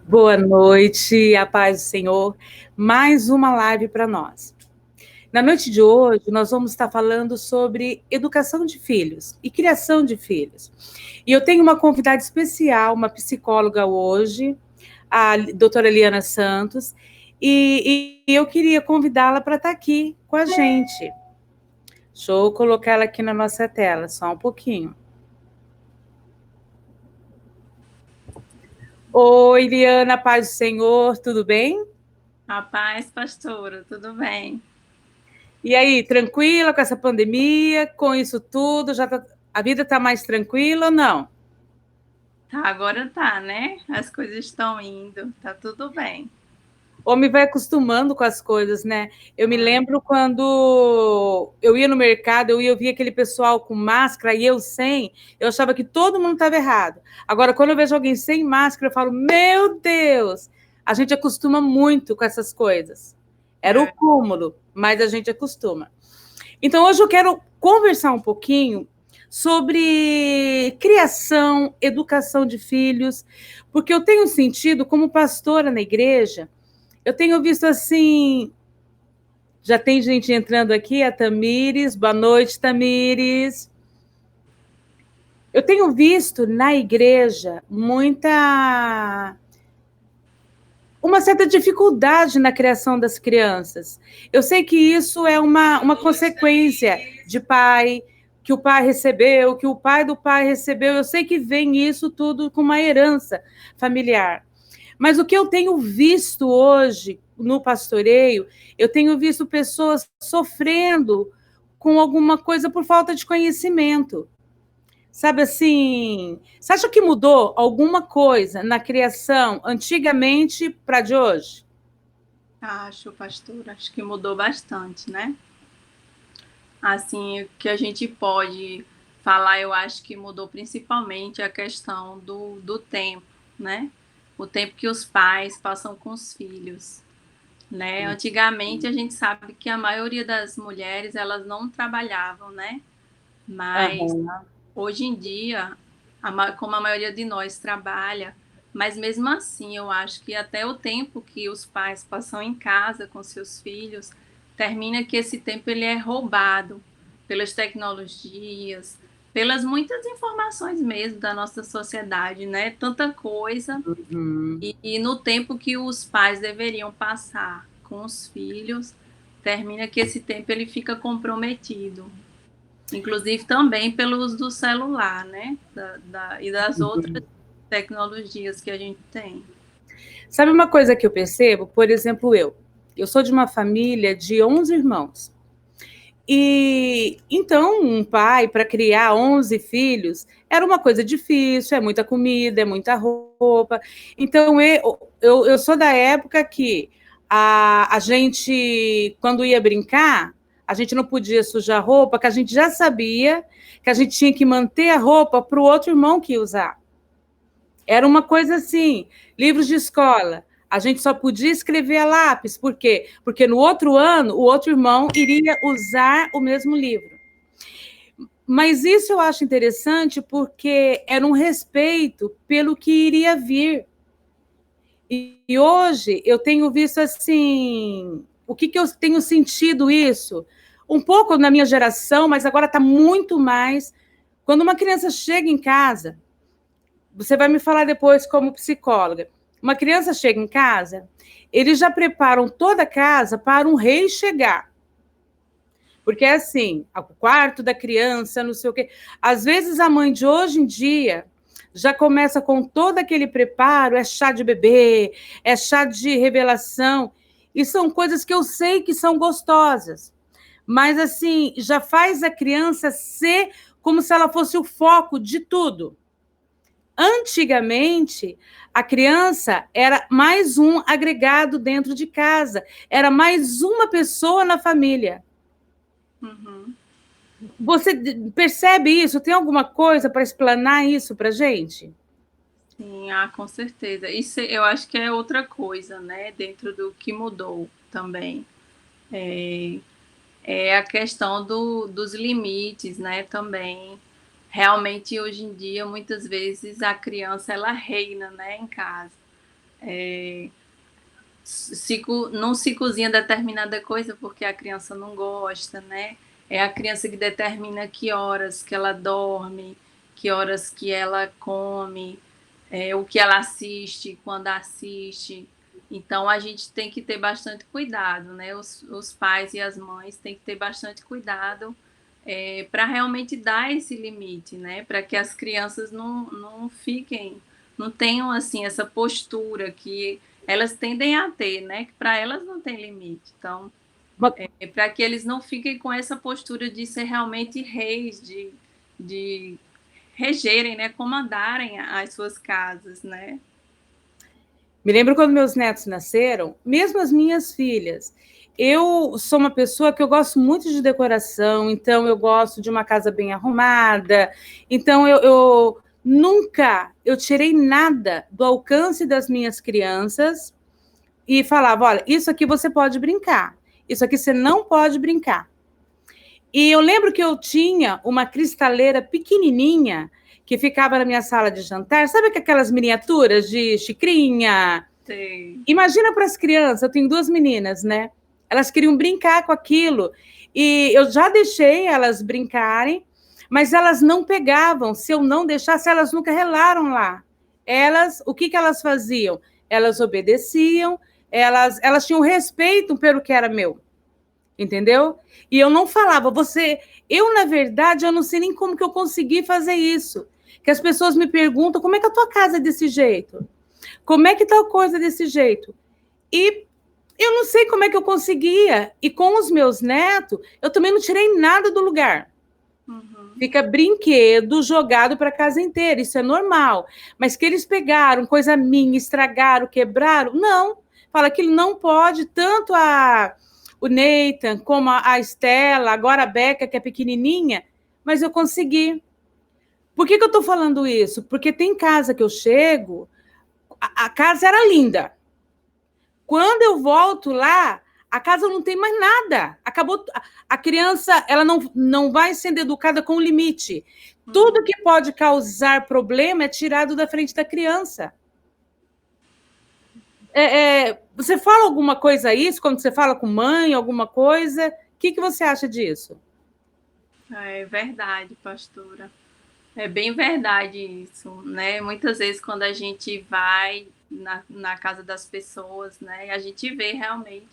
Boa noite, a paz do Senhor. Mais uma live para nós. Na noite de hoje, nós vamos estar falando sobre educação de filhos e criação de filhos. E eu tenho uma convidada especial, uma psicóloga hoje, a doutora Eliana Santos, e eu queria convidá-la para estar aqui com a gente. Deixa eu colocar ela aqui na nossa tela, só um pouquinho. Oi, Eliana, paz do Senhor, tudo bem? A paz, pastora, tudo bem? E aí, tranquila com essa pandemia, com isso tudo? A vida está mais tranquila ou não? Tá, agora tá, né? As coisas estão indo, tá tudo bem. O homem vai acostumando com as coisas, né? Eu me Vai. lembro quando eu ia no mercado, eu via aquele pessoal com máscara e eu sem, eu achava que todo mundo estava errado. Agora, quando eu vejo alguém sem máscara, eu falo, meu Deus! A gente acostuma muito com essas coisas. Era o É. cúmulo, mas a gente acostuma. Então, hoje eu quero conversar um pouquinho sobre criação, educação de filhos, porque eu tenho sentido, como pastora na igreja, eu tenho visto assim. Já tem gente entrando aqui, a Tamires. Boa noite, Tamires. Eu tenho visto na igreja uma certa dificuldade na criação das crianças. Eu sei que isso é uma consequência de pai, que o pai recebeu, que o pai do pai recebeu. Eu sei que vem isso tudo com uma herança familiar. Mas o que eu tenho visto hoje no pastoreio, eu tenho visto pessoas sofrendo com alguma coisa por falta de conhecimento. Sabe assim, você acha que mudou alguma coisa na criação antigamente para de hoje? Acho, pastora, acho que mudou bastante, né? Assim, o que a gente pode falar, eu acho que mudou principalmente a questão do tempo, né? O tempo que os pais passam com os filhos, né? Antigamente a gente sabe que a maioria das mulheres, elas não trabalhavam, né? Mas Aham. hoje em dia, como a maioria de nós trabalha, mas mesmo assim, eu acho que até o tempo que os pais passam em casa com seus filhos, termina que esse tempo ele é roubado pelas tecnologias, pelas muitas informações mesmo da nossa sociedade, né? Tanta coisa. Uhum. E no tempo que os pais deveriam passar com os filhos, termina que esse tempo ele fica comprometido. Inclusive também pelo uso do celular, né? E das outras tecnologias que a gente tem. Sabe uma coisa que eu percebo? Por exemplo, eu sou de uma família de 11 irmãos. E então, um pai para criar 11 filhos era uma coisa difícil, é muita comida, é muita roupa. Então, eu sou da época que a gente, quando ia brincar, a gente não podia sujar roupa, que a gente já sabia que a gente tinha que manter a roupa para o outro irmão que ia usar. Era uma coisa assim, livros de escola. A gente só podia escrever a lápis. Por quê? Porque no outro ano, o outro irmão iria usar o mesmo livro. Mas isso eu acho interessante porque era um respeito pelo que iria vir. E hoje eu tenho visto assim. O que eu tenho sentido isso? Um pouco na minha geração, mas agora está muito mais. Quando uma criança chega em casa, você vai me falar depois como psicóloga. Uma criança chega em casa, eles já preparam toda a casa para um rei chegar. Porque é assim, o quarto da criança, não sei o quê. Às vezes a mãe de hoje em dia já começa com todo aquele preparo, é chá de bebê, é chá de revelação, e são coisas que eu sei que são gostosas. Mas assim, já faz a criança ser como se ela fosse o foco de tudo. Antigamente, a criança era mais um agregado dentro de casa, era mais uma pessoa na família. Uhum. Você percebe isso? Tem alguma coisa para explanar isso para a gente? Sim, com certeza. Isso eu acho que é outra coisa, né? Dentro do que mudou também. É, é a questão dos limites, né? Também. Realmente, hoje em dia, muitas vezes a criança ela reina, né? Em casa. não se cozinha determinada coisa porque a criança não gosta, né? É a criança que determina que horas que ela dorme, que horas que ela come, o que ela assiste, quando assiste. Então, a gente tem que ter bastante cuidado, né? Os pais e as mães têm que ter bastante cuidado para realmente dar esse limite, né? Para que as crianças não fiquem, não tenham, assim, essa postura que elas tendem a ter, né? Que para elas não tem limite. Então, para que eles não fiquem com essa postura de ser realmente reis, de regerem, né? Comandarem as suas casas, né? Me lembro quando meus netos nasceram, mesmo as minhas filhas. Eu sou uma pessoa que eu gosto muito de decoração, então eu gosto de uma casa bem arrumada. Então eu nunca eu tirei nada do alcance das minhas crianças e falava, olha, isso aqui você pode brincar, isso aqui você não pode brincar. E eu lembro que eu tinha uma cristaleira pequenininha que ficava na minha sala de jantar. Sabe aquelas miniaturas de xicrinha? Sim. Imagina para as crianças, eu tenho 2 meninas, né? Elas queriam brincar com aquilo. E eu já deixei elas brincarem, mas elas não pegavam. Se eu não deixasse, elas nunca relaram lá. O que elas faziam? Elas obedeciam, elas tinham respeito pelo que era meu. Entendeu? E eu não falava, na verdade, eu não sei nem como que eu consegui fazer isso. Que as pessoas me perguntam, como é que a tua casa é desse jeito? Como é que tal coisa é desse jeito? E eu não sei como é que eu conseguia. E com os meus netos, eu também não tirei nada do lugar. Uhum. Fica brinquedo jogado para a casa inteira, isso é normal. Mas que eles pegaram coisa minha, estragaram, quebraram, não. Fala que ele não pode, tanto o Nathan, como a Estela, agora a Beca, que é pequenininha, mas eu consegui. Por que eu estou falando isso? Porque tem casa que eu chego, a casa era linda. Quando eu volto lá, a casa não tem mais nada. Acabou. A criança ela não vai sendo educada com o limite. Tudo que pode causar problema é tirado da frente da criança. Você fala alguma coisa a isso quando você fala com mãe, alguma coisa? O que você acha disso? É verdade, pastora. É bem verdade isso, né? Muitas vezes quando a gente vai na casa das pessoas, né, a gente vê realmente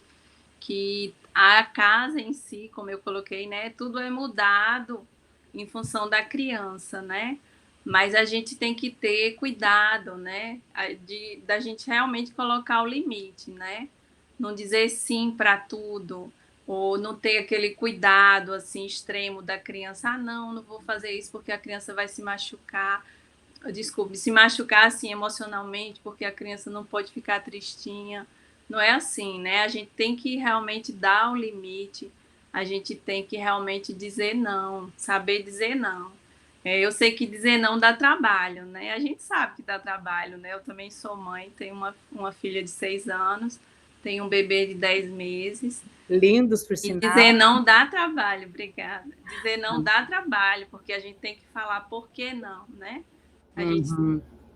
que a casa em si, como eu coloquei, né, tudo é mudado em função da criança, né? Mas a gente tem que ter cuidado, né, da gente realmente colocar o limite, né? Não dizer sim para tudo, ou não ter aquele cuidado assim extremo da criança. Ah, não vou fazer isso porque a criança vai se machucar. Desculpe, se machucar assim emocionalmente, porque a criança não pode ficar tristinha. Não é assim, né? A gente tem que realmente dar um limite, a gente tem que realmente dizer não, saber dizer não. Eu sei que dizer não dá trabalho, né? A gente sabe que dá trabalho, né? Eu também sou mãe, tenho uma filha de 6 anos, tenho um bebê de 10 meses. Lindos, por E sinal. dizer não dá trabalho, obrigada. Dizer não dá trabalho, porque a gente tem que falar por que não, né? A gente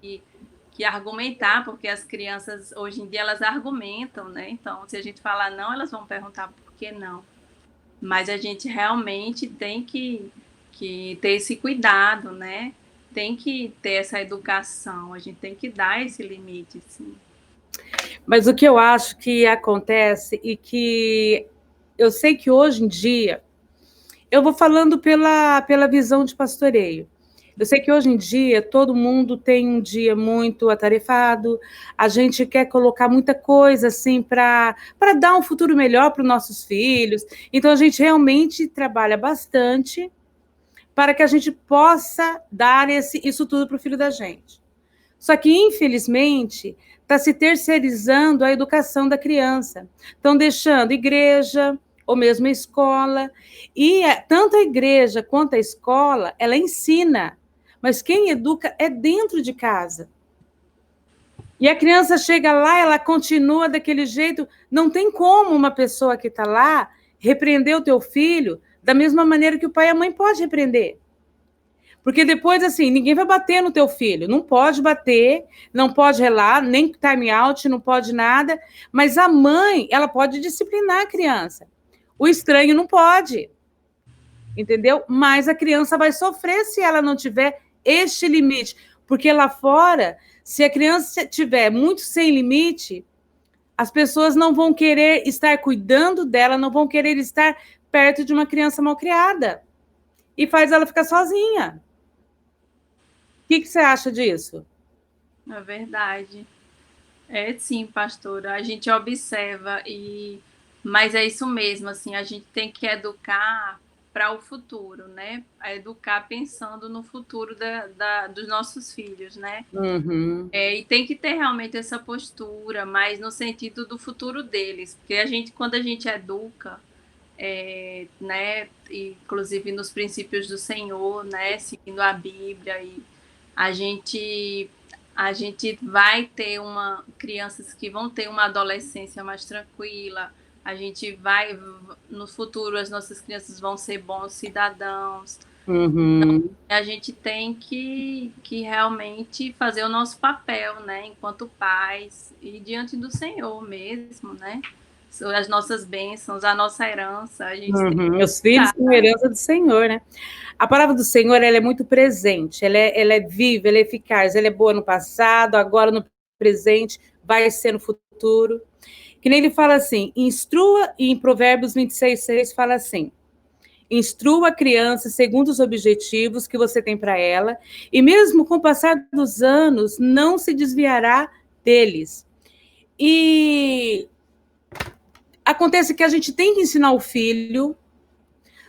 tem que argumentar, porque as crianças, hoje em dia, elas argumentam, né? Então, se a gente falar não, elas vão perguntar por que não. Mas a gente realmente tem que ter esse cuidado, né? Tem que ter essa educação, a gente tem que dar esse limite, sim. Mas o que eu acho que acontece e que eu sei que hoje em dia, eu vou falando pela visão de pastoreio. Eu sei que hoje em dia todo mundo tem um dia muito atarefado, a gente quer colocar muita coisa assim para dar um futuro melhor para os nossos filhos. Então a gente realmente trabalha bastante para que a gente possa dar isso tudo para o filho da gente. Só que, infelizmente, está se terceirizando a educação da criança. Estão deixando igreja ou mesmo a escola. E tanto a igreja quanto a escola, ela ensina. Mas quem educa é dentro de casa. E a criança chega lá, ela continua daquele jeito. Não tem como uma pessoa que está lá repreender o teu filho da mesma maneira que o pai e a mãe podem repreender. Porque depois, assim, ninguém vai bater no teu filho. Não pode bater, não pode relar, nem time out, não pode nada. Mas a mãe, ela pode disciplinar a criança. O estranho não pode. Entendeu? Mas a criança vai sofrer se ela não tiver este limite. Porque lá fora, se a criança tiver muito sem limite, as pessoas não vão querer estar cuidando dela, não vão querer estar perto de uma criança mal criada. E faz ela ficar sozinha. O que você acha disso? É verdade. É sim, pastora. A gente observa mas é isso mesmo, assim, a gente tem que educar para o futuro, né? A educar pensando no futuro dos nossos filhos, né? Uhum. E tem que ter realmente essa postura, mas no sentido do futuro deles, porque quando a gente educa, né, inclusive nos princípios do Senhor, né, seguindo a Bíblia, e a gente vai ter crianças que vão ter uma adolescência mais tranquila. A gente vai, no futuro, as nossas crianças vão ser bons cidadãos. Uhum. Então, a gente tem que realmente fazer o nosso papel, né, enquanto pais e diante do Senhor mesmo, né? As nossas bênçãos, a nossa herança. A gente tem Os filhos são herança do Senhor, né? A palavra do Senhor, ela é muito presente, ela é viva, ela é eficaz, ela é boa no passado, agora no presente, vai ser no futuro. Que nem ele fala assim, instrua, e em Provérbios 26:6 fala assim, instrua a criança segundo os objetivos que você tem para ela, e mesmo com o passar dos anos, não se desviará deles. E acontece que a gente tem que ensinar o filho,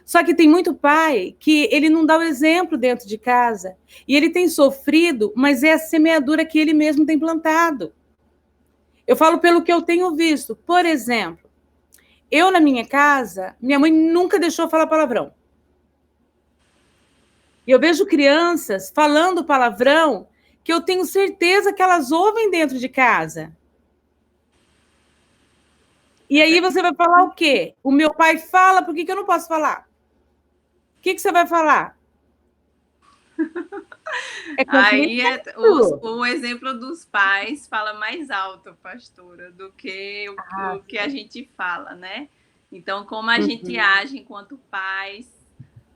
só que tem muito pai que ele não dá o exemplo dentro de casa, e ele tem sofrido, mas é a semeadura que ele mesmo tem plantado. Eu falo pelo que eu tenho visto. Por exemplo, eu na minha casa, minha mãe nunca deixou falar palavrão. E eu vejo crianças falando palavrão que eu tenho certeza que elas ouvem dentro de casa. E aí você vai falar o quê? O meu pai fala, por que eu não posso falar? O que você vai falar? Aí o exemplo dos pais fala mais alto, pastora, do que o que a gente fala, né? Então, como a gente age enquanto pais,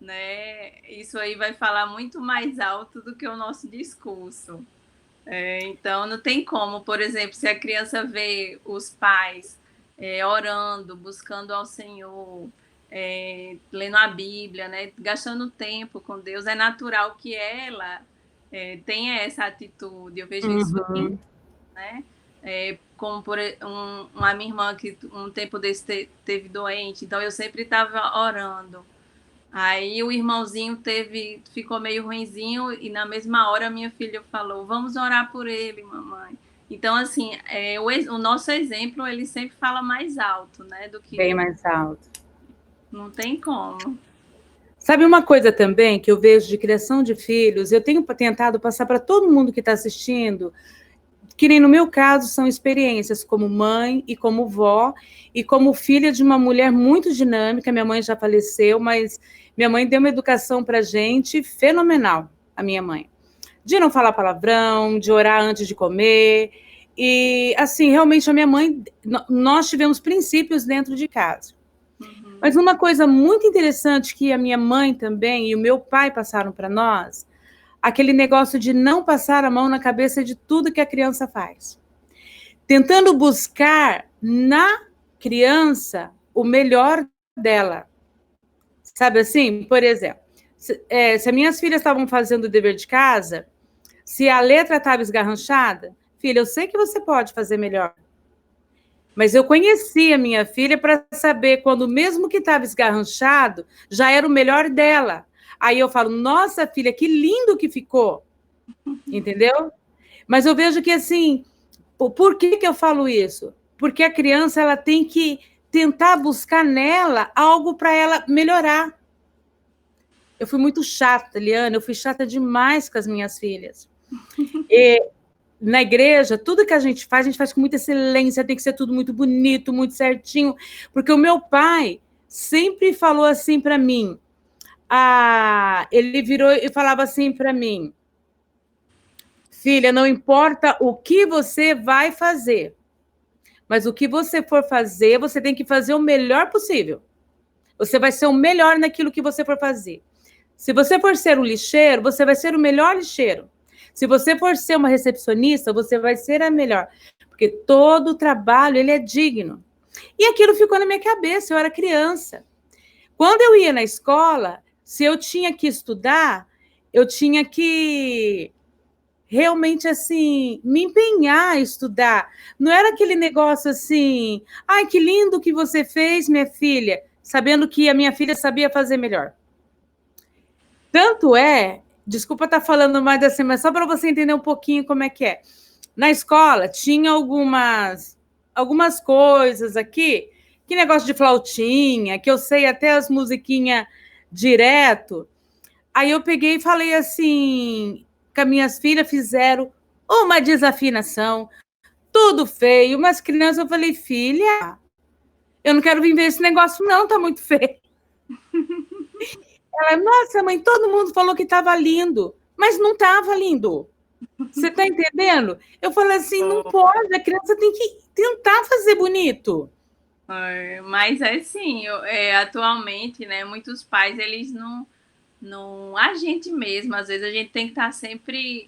né? Isso aí vai falar muito mais alto do que o nosso discurso. Então, não tem como, por exemplo, se a criança vê os pais orando, buscando ao Senhor, lendo a Bíblia, né? Gastando tempo com Deus, é natural que ela tenha essa atitude. Eu vejo isso aqui, né? Como uma minha irmã que um tempo desse teve doente, então eu sempre estava orando. Aí o irmãozinho ficou meio ruinzinho e na mesma hora minha filha falou, vamos orar por ele, mamãe. Então, assim, o nosso exemplo, ele sempre fala mais alto, né? Do que... Bem mais alto. Não tem como. Sabe uma coisa também que eu vejo de criação de filhos? Eu tenho tentado passar para todo mundo que está assistindo, que nem no meu caso são experiências como mãe e como vó e como filha de uma mulher muito dinâmica. Minha mãe já faleceu, mas minha mãe deu uma educação para a gente fenomenal, a minha mãe. De não falar palavrão, de orar antes de comer. E, assim, realmente a minha mãe, nós tivemos princípios dentro de casa. Mas uma coisa muito interessante que a minha mãe também e o meu pai passaram para nós, aquele negócio de não passar a mão na cabeça de tudo que a criança faz. Tentando buscar na criança o melhor dela. Sabe assim? Por exemplo, se as minhas filhas estavam fazendo o dever de casa, se a letra estava esgarranchada, filha, eu sei que você pode fazer melhor. Mas eu conheci a minha filha para saber quando, mesmo que estava esgarranchado, já era o melhor dela. Aí eu falo, nossa, filha, que lindo que ficou. Entendeu? Mas eu vejo que, assim, por que eu falo isso? Porque a criança ela tem que tentar buscar nela algo para ela melhorar. Eu fui muito chata, Liana, eu fui chata demais com as minhas filhas. E na igreja, tudo que a gente faz com muita excelência, tem que ser tudo muito bonito, muito certinho, porque o meu pai sempre falou assim para mim, ele virou e falava assim para mim: filha, não importa o que você vai fazer, mas o que você for fazer, você tem que fazer o melhor possível. Você vai ser o melhor naquilo que você for fazer. Se você for ser um lixeiro, você vai ser o melhor lixeiro. Se você for ser uma recepcionista, você vai ser a melhor. Porque todo trabalho, ele é digno. E aquilo ficou na minha cabeça, eu era criança. Quando eu ia na escola, se eu tinha que estudar, eu tinha que realmente assim me empenhar a estudar. Não era aquele negócio assim, ai, que lindo que você fez, minha filha, sabendo que a minha filha sabia fazer melhor. Tanto é, desculpa estar falando mais assim, mas só para você entender um pouquinho como é que é. Na escola tinha algumas coisas aqui, que negócio de flautinha, que eu sei até as musiquinhas direto. Aí eu peguei e falei assim, que as minhas filhas fizeram uma desafinação, tudo feio, umas crianças, eu falei, filha, eu não quero vir ver esse negócio não, tá muito feio. Ela, nossa, mãe, todo mundo falou que estava lindo, mas não estava lindo. Você está entendendo? Eu falei assim, não pode, a criança tem que tentar fazer bonito. Mas é assim, atualmente, né, muitos pais, eles não, a gente mesmo, às vezes a gente tem que estar sempre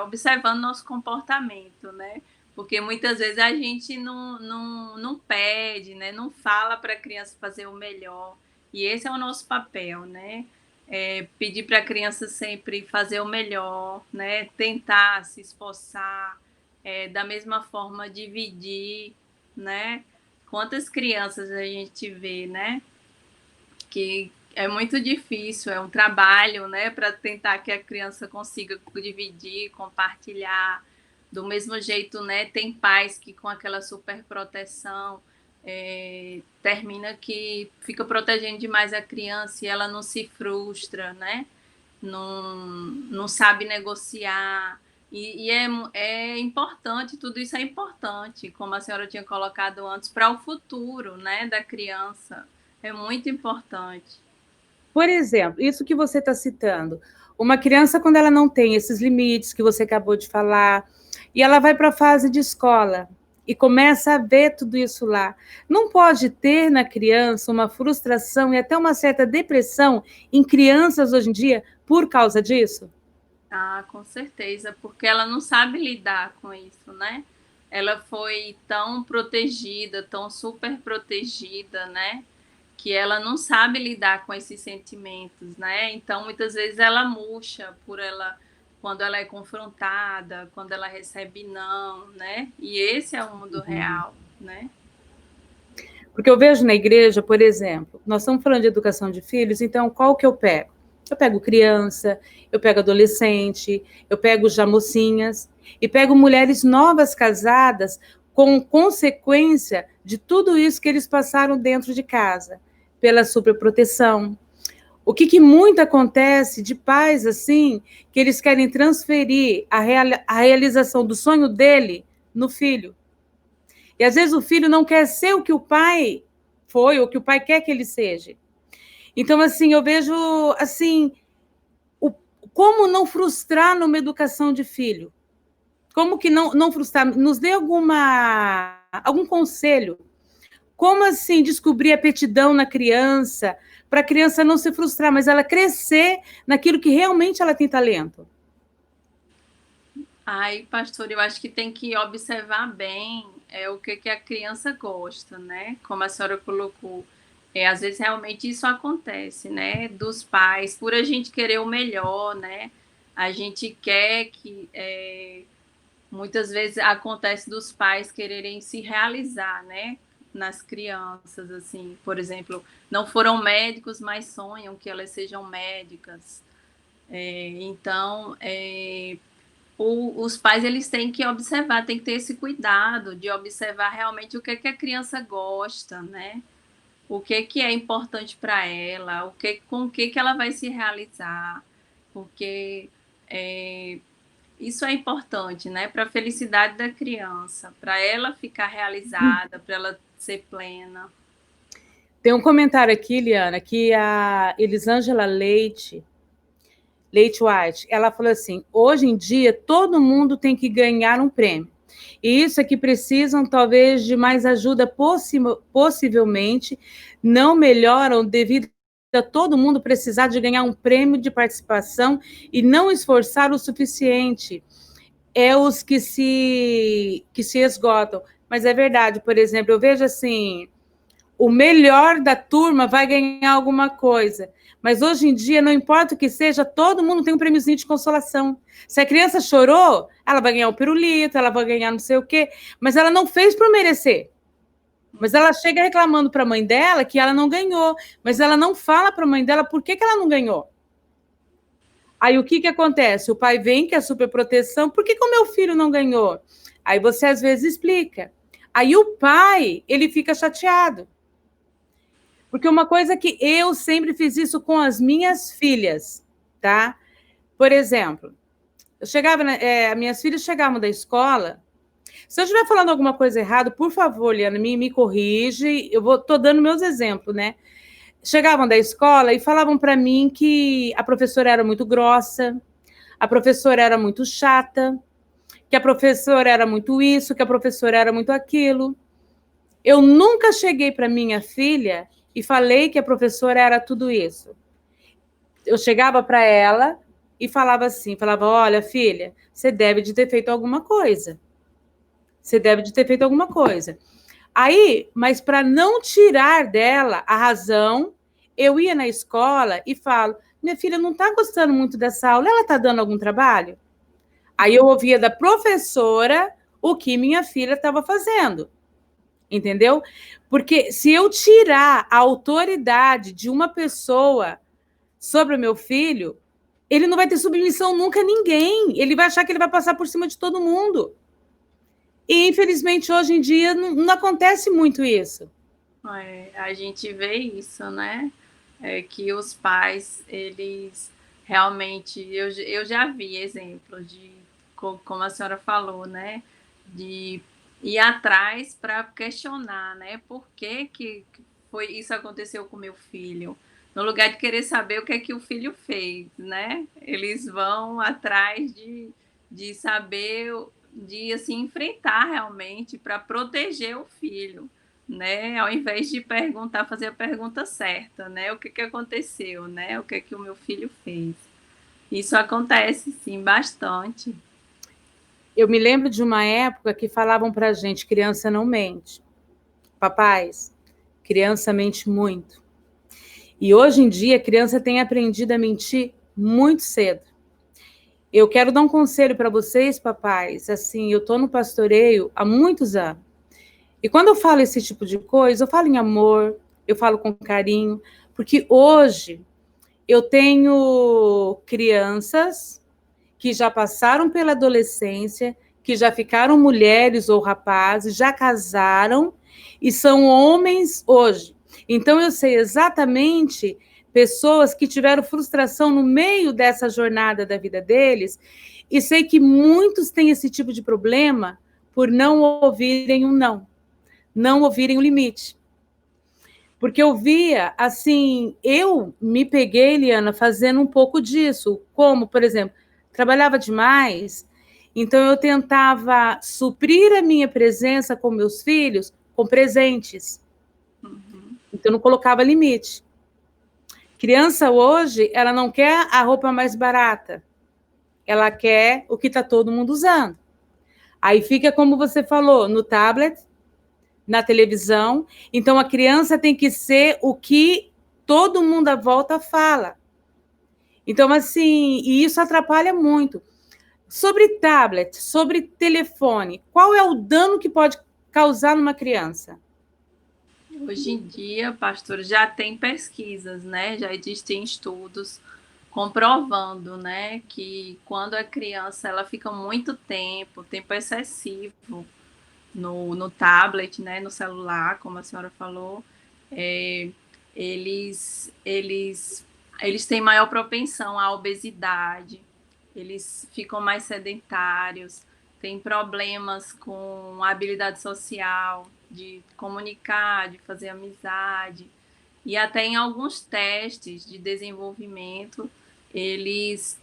observando nosso comportamento, né? Porque muitas vezes a gente não pede, né? Não fala para a criança fazer o melhor. E esse é o nosso papel, né? Pedir para a criança sempre fazer o melhor, né? Tentar se esforçar, da mesma forma dividir, né? Quantas crianças a gente vê, né? Que é muito difícil, é um trabalho, né, para tentar que a criança consiga dividir, compartilhar. Do mesmo jeito, né, tem pais que com aquela super proteção termina que fica protegendo demais a criança e ela não se frustra, né? Não sabe negociar. E é importante, tudo isso é importante, como a senhora tinha colocado antes, para o futuro, né, da criança. É muito importante. Por exemplo, isso que você está citando, uma criança, quando ela não tem esses limites que você acabou de falar, e ela vai para a fase de escola e começa a ver tudo isso lá, não pode ter na criança uma frustração e até uma certa depressão em crianças hoje em dia por causa disso? Ah, com certeza, porque ela não sabe lidar com isso, né? Ela foi tão protegida, tão super protegida, né? Que ela não sabe lidar com esses sentimentos, né? Então, muitas vezes ela murcha por ela quando ela é confrontada, quando ela recebe não, né? E esse é o mundo real, né? Porque eu vejo na igreja, por exemplo, nós estamos falando de educação de filhos, então qual que eu pego? Eu pego criança, eu pego adolescente, eu pego já mocinhas, e pego mulheres novas casadas com consequência de tudo isso que eles passaram dentro de casa, pela superproteção. O que muito acontece de pais assim, que eles querem transferir a realização do sonho dele no filho. E às vezes o filho não quer ser o que o pai foi, ou o que o pai quer que ele seja. Então, assim, eu vejo assim, como não frustrar numa educação de filho? Como que não frustrar? Nos dê algum conselho. Como assim descobrir a aptidão na criança, para a criança não se frustrar, mas ela crescer naquilo que realmente ela tem talento? Ai, pastor, eu acho que tem que observar bem o que a criança gosta, né? Como a senhora colocou. Às vezes realmente isso acontece, né? Dos pais, por a gente querer o melhor, né? A gente quer que muitas vezes acontece dos pais quererem se realizar, né? Nas crianças, assim, por exemplo, não foram médicos, mas sonham que elas sejam médicas. Então, os pais eles têm que observar, têm que ter esse cuidado de observar realmente o que a criança gosta, né? O que é importante para ela, com o que ela vai se realizar, porque isso é importante, né? Para a felicidade da criança, para ela ficar realizada, para ela ser plena. Tem um comentário aqui, Liana, que a Elisângela Leite White, ela falou assim: hoje em dia todo mundo tem que ganhar um prêmio. E isso é que precisam, talvez, de mais ajuda, possivelmente não melhoram devido a todo mundo precisar de ganhar um prêmio de participação e não esforçar o suficiente. É os que se esgotam. Mas é verdade, por exemplo, eu vejo assim, o melhor da turma vai ganhar alguma coisa. Mas hoje em dia, não importa o que seja, todo mundo tem um prêmiozinho de consolação. Se a criança chorou, ela vai ganhar um pirulito, ela vai ganhar não sei o quê, mas ela não fez por merecer. Mas ela chega reclamando para a mãe dela que ela não ganhou, mas ela não fala para a mãe dela por que ela não ganhou. Aí o que acontece? O pai vem, que é super proteção, por que o meu filho não ganhou? Aí você às vezes explica. Aí o pai, ele fica chateado. Porque uma coisa que eu sempre fiz isso com as minhas filhas, tá? Por exemplo, eu chegava, minhas filhas chegavam da escola. Se eu estiver falando alguma coisa errada, por favor, Liana, me corrige. Tô dando meus exemplos, né? Chegavam da escola e falavam para mim que a professora era muito grossa, a professora era muito chata, que a professora era muito isso, que a professora era muito aquilo. Eu nunca cheguei para minha filha e falei que a professora era tudo isso. Eu chegava para ela e falava assim, olha, filha, você deve de ter feito alguma coisa. Você deve de ter feito alguma coisa. Aí, mas para não tirar dela a razão, eu ia na escola e falo, minha filha não está gostando muito dessa aula, ela está dando algum trabalho? Aí eu ouvia da professora o que minha filha estava fazendo. Entendeu? Porque se eu tirar a autoridade de uma pessoa sobre o meu filho, ele não vai ter submissão nunca a ninguém. Ele vai achar que ele vai passar por cima de todo mundo. E, infelizmente, hoje em dia, não acontece muito isso. A gente vê isso, né? Que os pais, eles realmente... Eu já vi exemplos de, como a senhora falou, né? De ir atrás para questionar, né? Por que isso aconteceu com meu filho? No lugar de querer saber o que é que o filho fez, né? Eles vão atrás de saber, de assim, enfrentar realmente para proteger o filho, né? Ao invés de perguntar, fazer a pergunta certa, né? O que aconteceu, né? O que o meu filho fez? Isso acontece, sim, bastante. Eu me lembro de uma época que falavam para a gente, criança não mente. Papais, criança mente muito. E hoje em dia, a criança tem aprendido a mentir muito cedo. Eu quero dar um conselho para vocês, papais. Assim, eu estou no pastoreio há muitos anos. E quando eu falo esse tipo de coisa, eu falo em amor, eu falo com carinho, porque hoje eu tenho crianças que já passaram pela adolescência, que já ficaram mulheres ou rapazes, já casaram e são homens hoje. Então eu sei exatamente pessoas que tiveram frustração no meio dessa jornada da vida deles e sei que muitos têm esse tipo de problema por não ouvirem um não ouvirem o limite. Porque eu via, assim, eu me peguei, Liana, fazendo um pouco disso, como, por exemplo, trabalhava demais, então eu tentava suprir a minha presença com meus filhos com presentes. Então eu não colocava limite. Criança hoje, ela não quer a roupa mais barata, ela quer o que está todo mundo usando. Aí fica como você falou, no tablet, na televisão. Então, a criança tem que ser o que todo mundo à volta fala. Então, assim, e isso atrapalha muito. Sobre tablet, sobre telefone, qual é o dano que pode causar numa criança? Hoje em dia, pastor, já tem pesquisas, né? Já existem estudos comprovando, né, que quando a criança ela fica muito tempo excessivo no tablet, né, no celular, como a senhora falou, eles têm maior propensão à obesidade, eles ficam mais sedentários, têm problemas com a habilidade social, de comunicar, de fazer amizade. e até em alguns testes de desenvolvimento, eles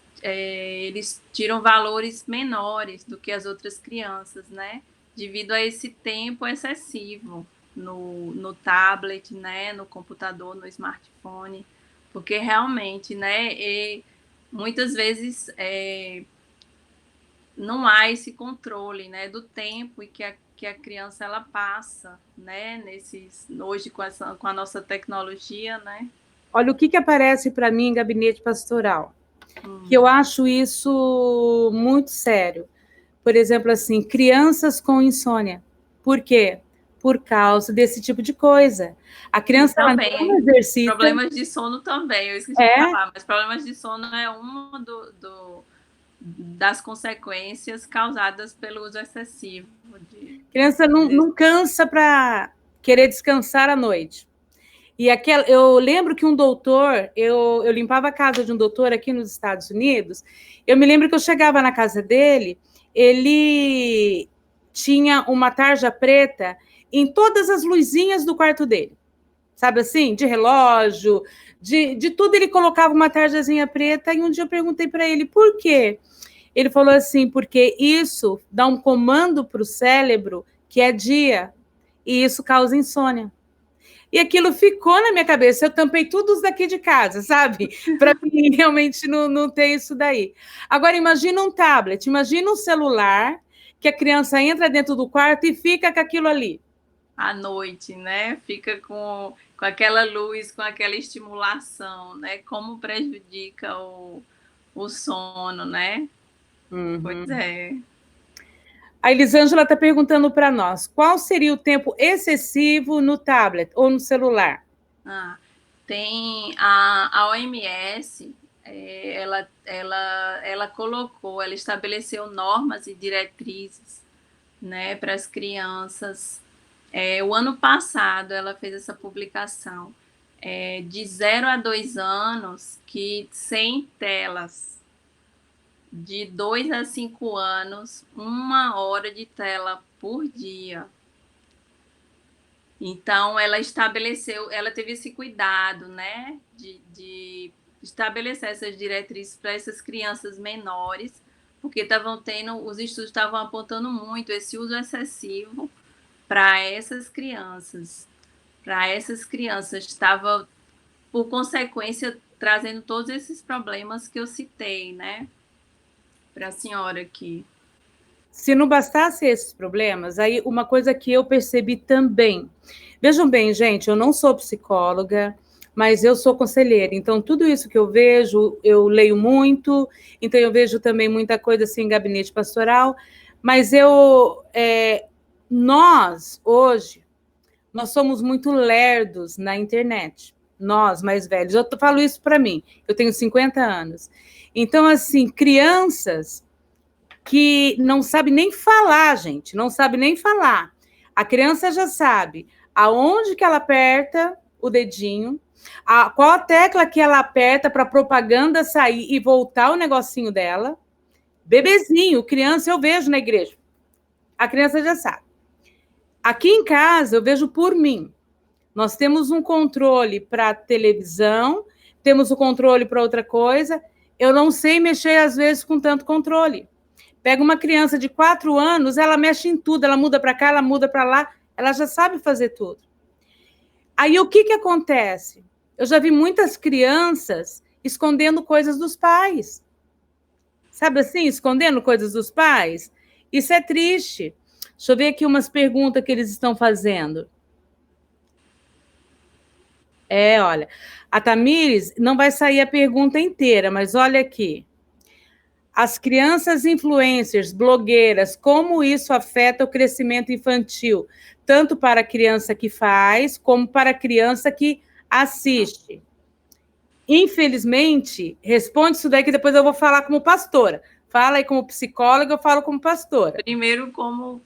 tiram valores menores do que as outras crianças, né? Devido a esse tempo excessivo no tablet, né? No computador, no smartphone, porque realmente, né? Muitas vezes não há esse controle, né? Do tempo e que a criança ela passa, né? Hoje com a nossa tecnologia, né? Olha o que aparece para mim em gabinete pastoral, que eu acho isso muito sério. Por exemplo, assim, crianças com insônia. Por quê? Por causa desse tipo de coisa. A criança ela não exercita. Problemas de sono também, eu esqueci de falar, mas problemas de sono é uma das consequências causadas pelo uso excessivo. Criança não cansa para querer descansar à noite. E eu lembro que um doutor, eu limpava a casa de um doutor aqui nos Estados Unidos, eu me lembro que eu chegava na casa dele, ele tinha uma tarja preta em todas as luzinhas do quarto dele. Sabe assim? De relógio, de tudo ele colocava uma tarjazinha preta, e um dia eu perguntei para ele, por quê? Ele falou assim, porque isso dá um comando para o cérebro que é dia, e isso causa insônia. E aquilo ficou na minha cabeça. Eu tampei tudo daqui de casa, sabe? Para mim realmente não ter isso daí. Agora, imagina um tablet, imagina um celular que a criança entra dentro do quarto e fica com aquilo ali. À noite, né? Fica com aquela luz, com aquela estimulação, né? Como prejudica o sono, né? Uhum. Pois é. A Elisângela está perguntando para nós, qual seria o tempo excessivo no tablet ou no celular? Tem a OMS, ela colocou, ela estabeleceu normas e diretrizes, né, para as crianças. O ano passado ela fez essa publicação, de 0 a 2 anos, que sem telas. De 2 a 5 anos, 1 hora de tela por dia. Então, ela teve esse cuidado, né, de estabelecer essas diretrizes para essas crianças menores, porque os estudos estavam apontando muito esse uso excessivo para essas crianças. Para essas crianças, estava, por consequência, trazendo todos esses problemas que eu citei, né, para a senhora aqui. Se não bastasse esses problemas, aí uma coisa que eu percebi também. Vejam bem, gente, eu não sou psicóloga, mas eu sou conselheira. Então, tudo isso que eu vejo, eu leio muito, então eu vejo também muita coisa assim em gabinete pastoral. Mas nós, hoje, nós somos muito lerdos na internet. Nós, mais velhos. Eu falo isso para mim, eu tenho 50 anos. Então, assim, crianças que não sabe nem falar, gente, não sabe nem falar. A criança já sabe aonde que ela aperta o dedinho, qual a tecla que ela aperta para a propaganda sair e voltar o negocinho dela. Bebezinho, criança, eu vejo na igreja. A criança já sabe. Aqui em casa, eu vejo por mim. Nós temos um controle para televisão, temos o controle para outra coisa. Eu não sei mexer, às vezes, com tanto controle. Pega uma criança de 4 anos, ela mexe em tudo, ela muda para cá, ela muda para lá, ela já sabe fazer tudo. Aí o que acontece? Eu já vi muitas crianças escondendo coisas dos pais. Sabe assim, escondendo coisas dos pais? Isso é triste. Deixa eu ver aqui umas perguntas que eles estão fazendo. Olha, a Tamires não vai sair a pergunta inteira, mas olha aqui. As crianças influencers, blogueiras, como isso afeta o crescimento infantil, tanto para a criança que faz, como para a criança que assiste? Infelizmente, responde isso daí que depois eu vou falar como pastora. Fala aí como psicóloga, eu falo como pastora. Primeiro, como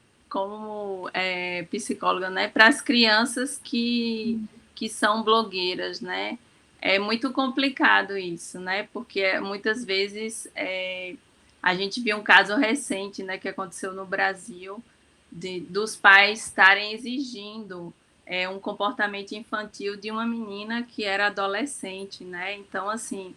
psicóloga, né, para as crianças que são blogueiras, né? É muito complicado isso, né? Porque muitas vezes a gente viu um caso recente, né, que aconteceu no Brasil, dos pais estarem exigindo um comportamento infantil de uma menina que era adolescente, né? Então, assim,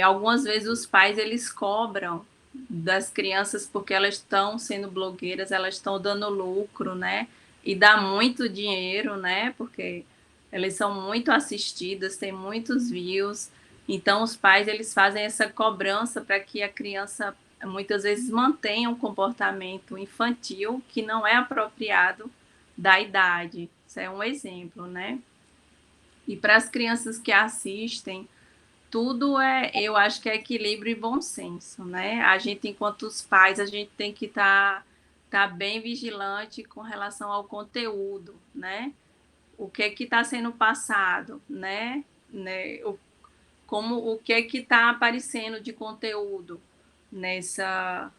algumas vezes os pais, eles cobram das crianças porque elas estão sendo blogueiras, elas estão dando lucro, né? E dá muito dinheiro, né? Porque elas são muito assistidas, tem muitos views. Então, os pais, eles fazem essa cobrança para que a criança, muitas vezes, mantenha um comportamento infantil que não é apropriado da idade. Isso é um exemplo, né? E para as crianças que assistem, tudo eu acho que é equilíbrio e bom senso, né? A gente, enquanto os pais, a gente tem que tá bem vigilante com relação ao conteúdo, né? O que é que está sendo passado, né? O que é que está aparecendo de conteúdo nessa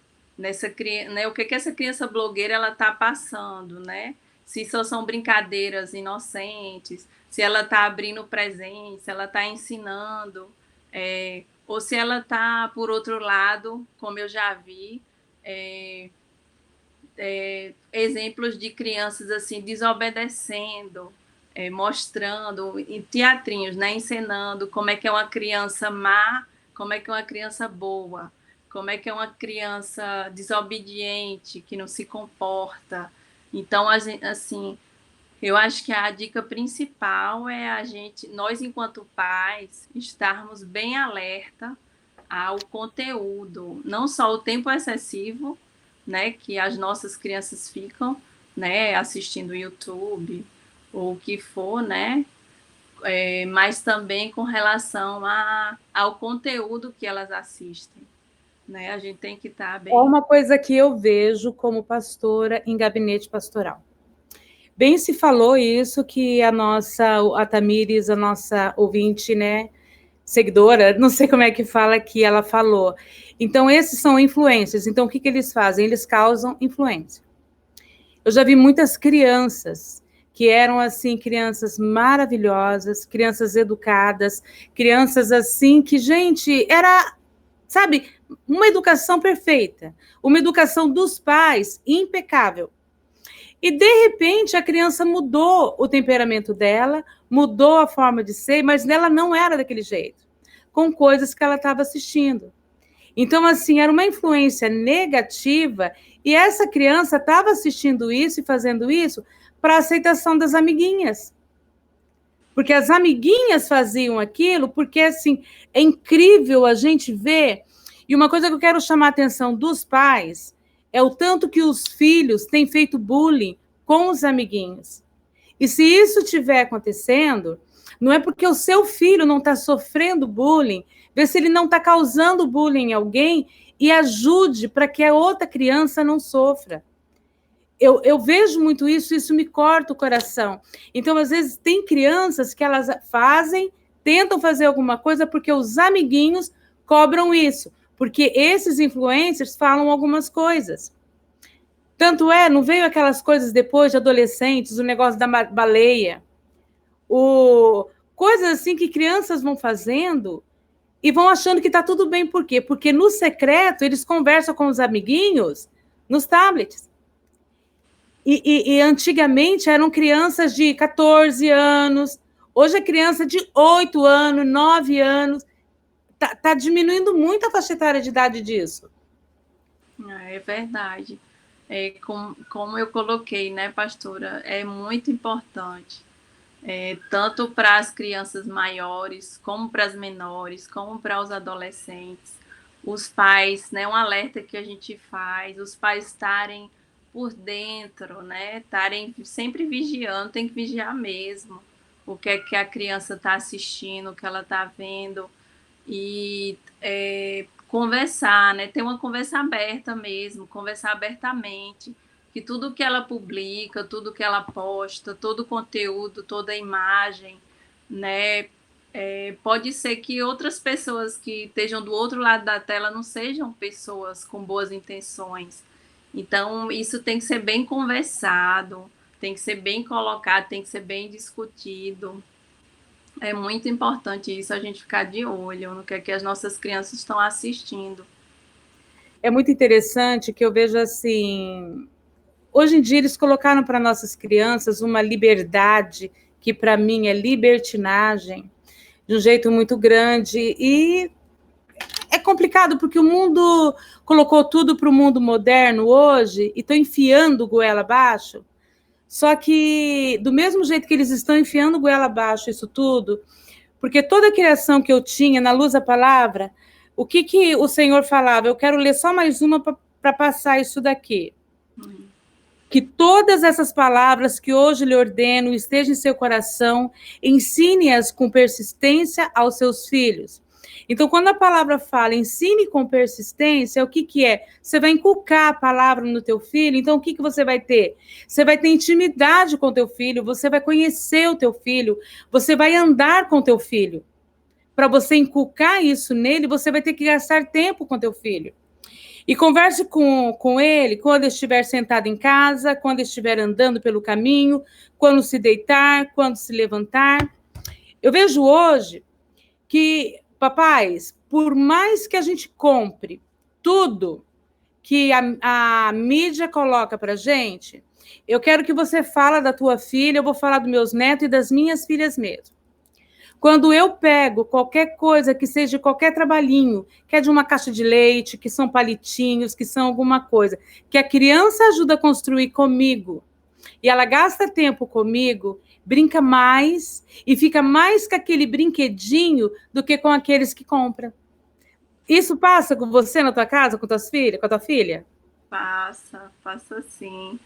criança, né? O que é que essa criança blogueira ela está passando, né? Se só são brincadeiras inocentes, se ela está abrindo presente, se ela está ensinando, ou se ela está, por outro lado, como eu já vi, exemplos de crianças assim desobedecendo, mostrando em teatrinhos, né, encenando como é que é uma criança má, como é que é uma criança boa, como é que é uma criança desobediente, que não se comporta. Então, assim, eu acho que a dica principal é nós enquanto pais, estarmos bem alerta ao conteúdo, não só o tempo excessivo, né, que as nossas crianças ficam, né, assistindo YouTube ou o que for, né, mas também com relação ao conteúdo que elas assistem, né, a gente tem que estar É bem. uma coisa que eu vejo como pastora em gabinete pastoral. Bem se falou isso que a Tamires, a nossa ouvinte, né, seguidora, não sei como é que fala, que ela falou. Então, esses são influencers. Então, o que eles fazem? Eles causam influência. Eu já vi muitas crianças que eram, assim, crianças maravilhosas, crianças educadas, crianças, assim, que, gente, era, sabe, uma educação perfeita, uma educação dos pais impecável. E, de repente, a criança mudou o temperamento dela, mudou a forma de ser, mas ela não era daquele jeito, com coisas que ela estava assistindo. Então, assim, era uma influência negativa e essa criança estava assistindo isso e fazendo isso para aceitação das amiguinhas. Porque as amiguinhas faziam aquilo, porque, assim, é incrível a gente ver. E uma coisa que eu quero chamar a atenção dos pais é o tanto que os filhos têm feito bullying com os amiguinhos. E se isso estiver acontecendo, não é porque o seu filho não está sofrendo bullying, vê se ele não está causando bullying em alguém e ajude para que a outra criança não sofra. Eu vejo muito isso me corta o coração. Então, às vezes, tem crianças que elas tentam fazer alguma coisa porque os amiguinhos cobram isso, porque esses influencers falam algumas coisas. Tanto não veio aquelas coisas depois de adolescentes, o negócio da baleia, coisas assim que crianças vão fazendo e vão achando que está tudo bem. Por quê? Porque no secreto eles conversam com os amiguinhos nos tablets. E antigamente eram crianças de 14 anos, hoje é criança de 8 anos, 9 anos. Está diminuindo muito a faixa etária de idade disso. É verdade. Como eu coloquei, né, pastora, é muito importante. Tanto para as crianças maiores, como para as menores, como para os adolescentes, os pais, né, um alerta que a gente faz, os pais estarem por dentro, né, estarem sempre vigiando, tem que vigiar mesmo o que é que a criança está assistindo, o que ela está vendo, e conversar, né, ter uma conversa aberta mesmo, conversar abertamente, que tudo que ela publica, tudo que ela posta, todo o conteúdo, toda a imagem, né, pode ser que outras pessoas que estejam do outro lado da tela não sejam pessoas com boas intenções. Então, isso tem que ser bem conversado, tem que ser bem colocado, tem que ser bem discutido. É muito importante isso, a gente ficar de olho no que é que as nossas crianças estão assistindo. É muito interessante que eu vejo assim, hoje em dia eles colocaram para nossas crianças uma liberdade que para mim é libertinagem, de um jeito muito grande, e é complicado porque o mundo colocou tudo para o mundo moderno hoje e estão enfiando goela abaixo. Só que, do mesmo jeito que eles estão enfiando goela abaixo isso tudo, porque toda a criação que eu tinha na luz da palavra, o que o Senhor falava? Eu quero ler só mais uma para passar isso daqui. Que todas essas palavras que hoje lhe ordeno estejam em seu coração, ensine-as com persistência aos seus filhos. Então, quando a palavra fala ensine com persistência, o que é? Você vai inculcar a palavra no teu filho, então o que você vai ter? Você vai ter intimidade com o teu filho, você vai conhecer o teu filho, você vai andar com o teu filho. Para você inculcar isso nele, você vai ter que gastar tempo com o teu filho. E converse com ele quando estiver sentado em casa, quando estiver andando pelo caminho, quando se deitar, quando se levantar. Eu vejo hoje que, papais, por mais que a gente compre tudo que a mídia coloca para a gente, eu quero que você fale da tua filha, eu vou falar dos meus netos e das minhas filhas mesmo. Quando eu pego qualquer coisa que seja qualquer trabalhinho, que é de uma caixa de leite, que são palitinhos, que são alguma coisa, que a criança ajuda a construir comigo, e ela gasta tempo comigo, brinca mais e fica mais com aquele brinquedinho do que com aqueles que compra. Isso passa com você na tua casa, com tuas filhas, com a tua filha? Passa sim.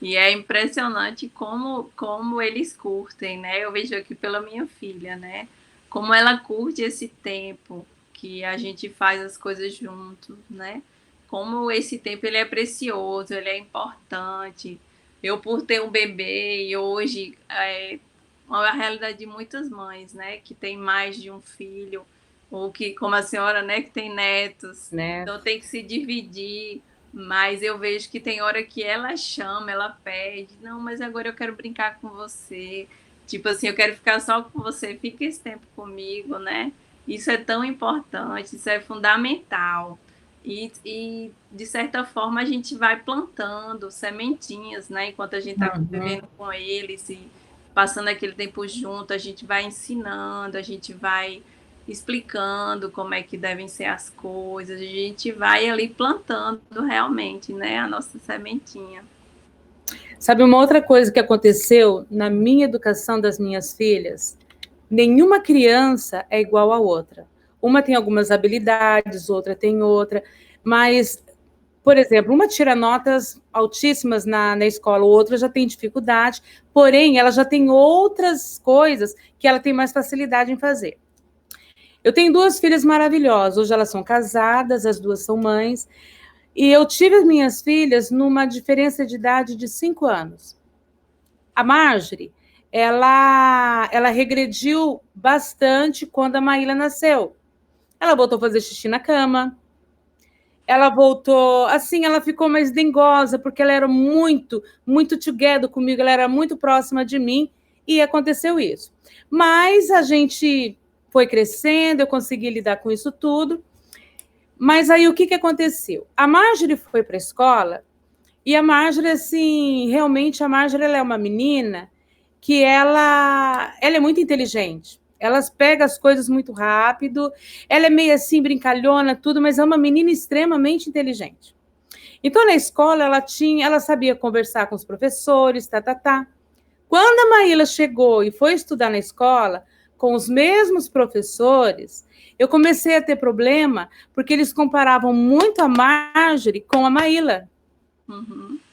E é impressionante como eles curtem, né? Eu vejo aqui pela minha filha, né? Como ela curte esse tempo que a gente faz as coisas juntos, né? Como esse tempo ele é precioso, ele é importante. Eu, por ter um bebê, e hoje é uma realidade de muitas mães, né? Que tem mais de um filho, ou que, como a senhora, né? Que tem netos. Né? Então tem que se dividir, mas eu vejo que tem hora que ela chama, ela pede, não, mas agora eu quero brincar com você. Tipo assim, eu quero ficar só com você, fica esse tempo comigo, né? Isso é tão importante, isso é fundamental. De certa forma, a gente vai plantando sementinhas, né? Enquanto a gente está convivendo com eles e passando aquele tempo junto, a gente vai ensinando, a gente vai explicando como é que devem ser as coisas, a gente vai ali plantando realmente, né, a nossa sementinha. Sabe uma outra coisa que aconteceu na minha educação das minhas filhas? Nenhuma criança é igual à outra. Uma tem algumas habilidades, outra tem outra, mas, por exemplo, uma tira notas altíssimas na escola, outra já tem dificuldade, porém, ela já tem outras coisas que ela tem mais facilidade em fazer. Eu tenho duas filhas maravilhosas, hoje elas são casadas, as duas são mães, e eu tive as minhas filhas numa diferença de idade de 5 anos. A Marjorie, ela regrediu bastante quando a Maíla nasceu. Ela voltou a fazer xixi na cama, ela voltou, assim, ela ficou mais dengosa, porque ela era muito together comigo, ela era muito próxima de mim, e aconteceu isso. Mas a gente foi crescendo, eu consegui lidar com isso tudo. Mas aí o que aconteceu? A Marjorie foi para a escola, e a Marjorie, assim, realmente a Marjorie ela é uma menina que ela é muito inteligente. Ela pega as coisas muito rápido, ela é meio assim, brincalhona, tudo, mas é uma menina extremamente inteligente. Então, na escola, ela sabia conversar com os professores, tá. Quando a Maíla chegou e foi estudar na escola, com os mesmos professores, eu comecei a ter problema, porque eles comparavam muito a Marjorie com a Maíla.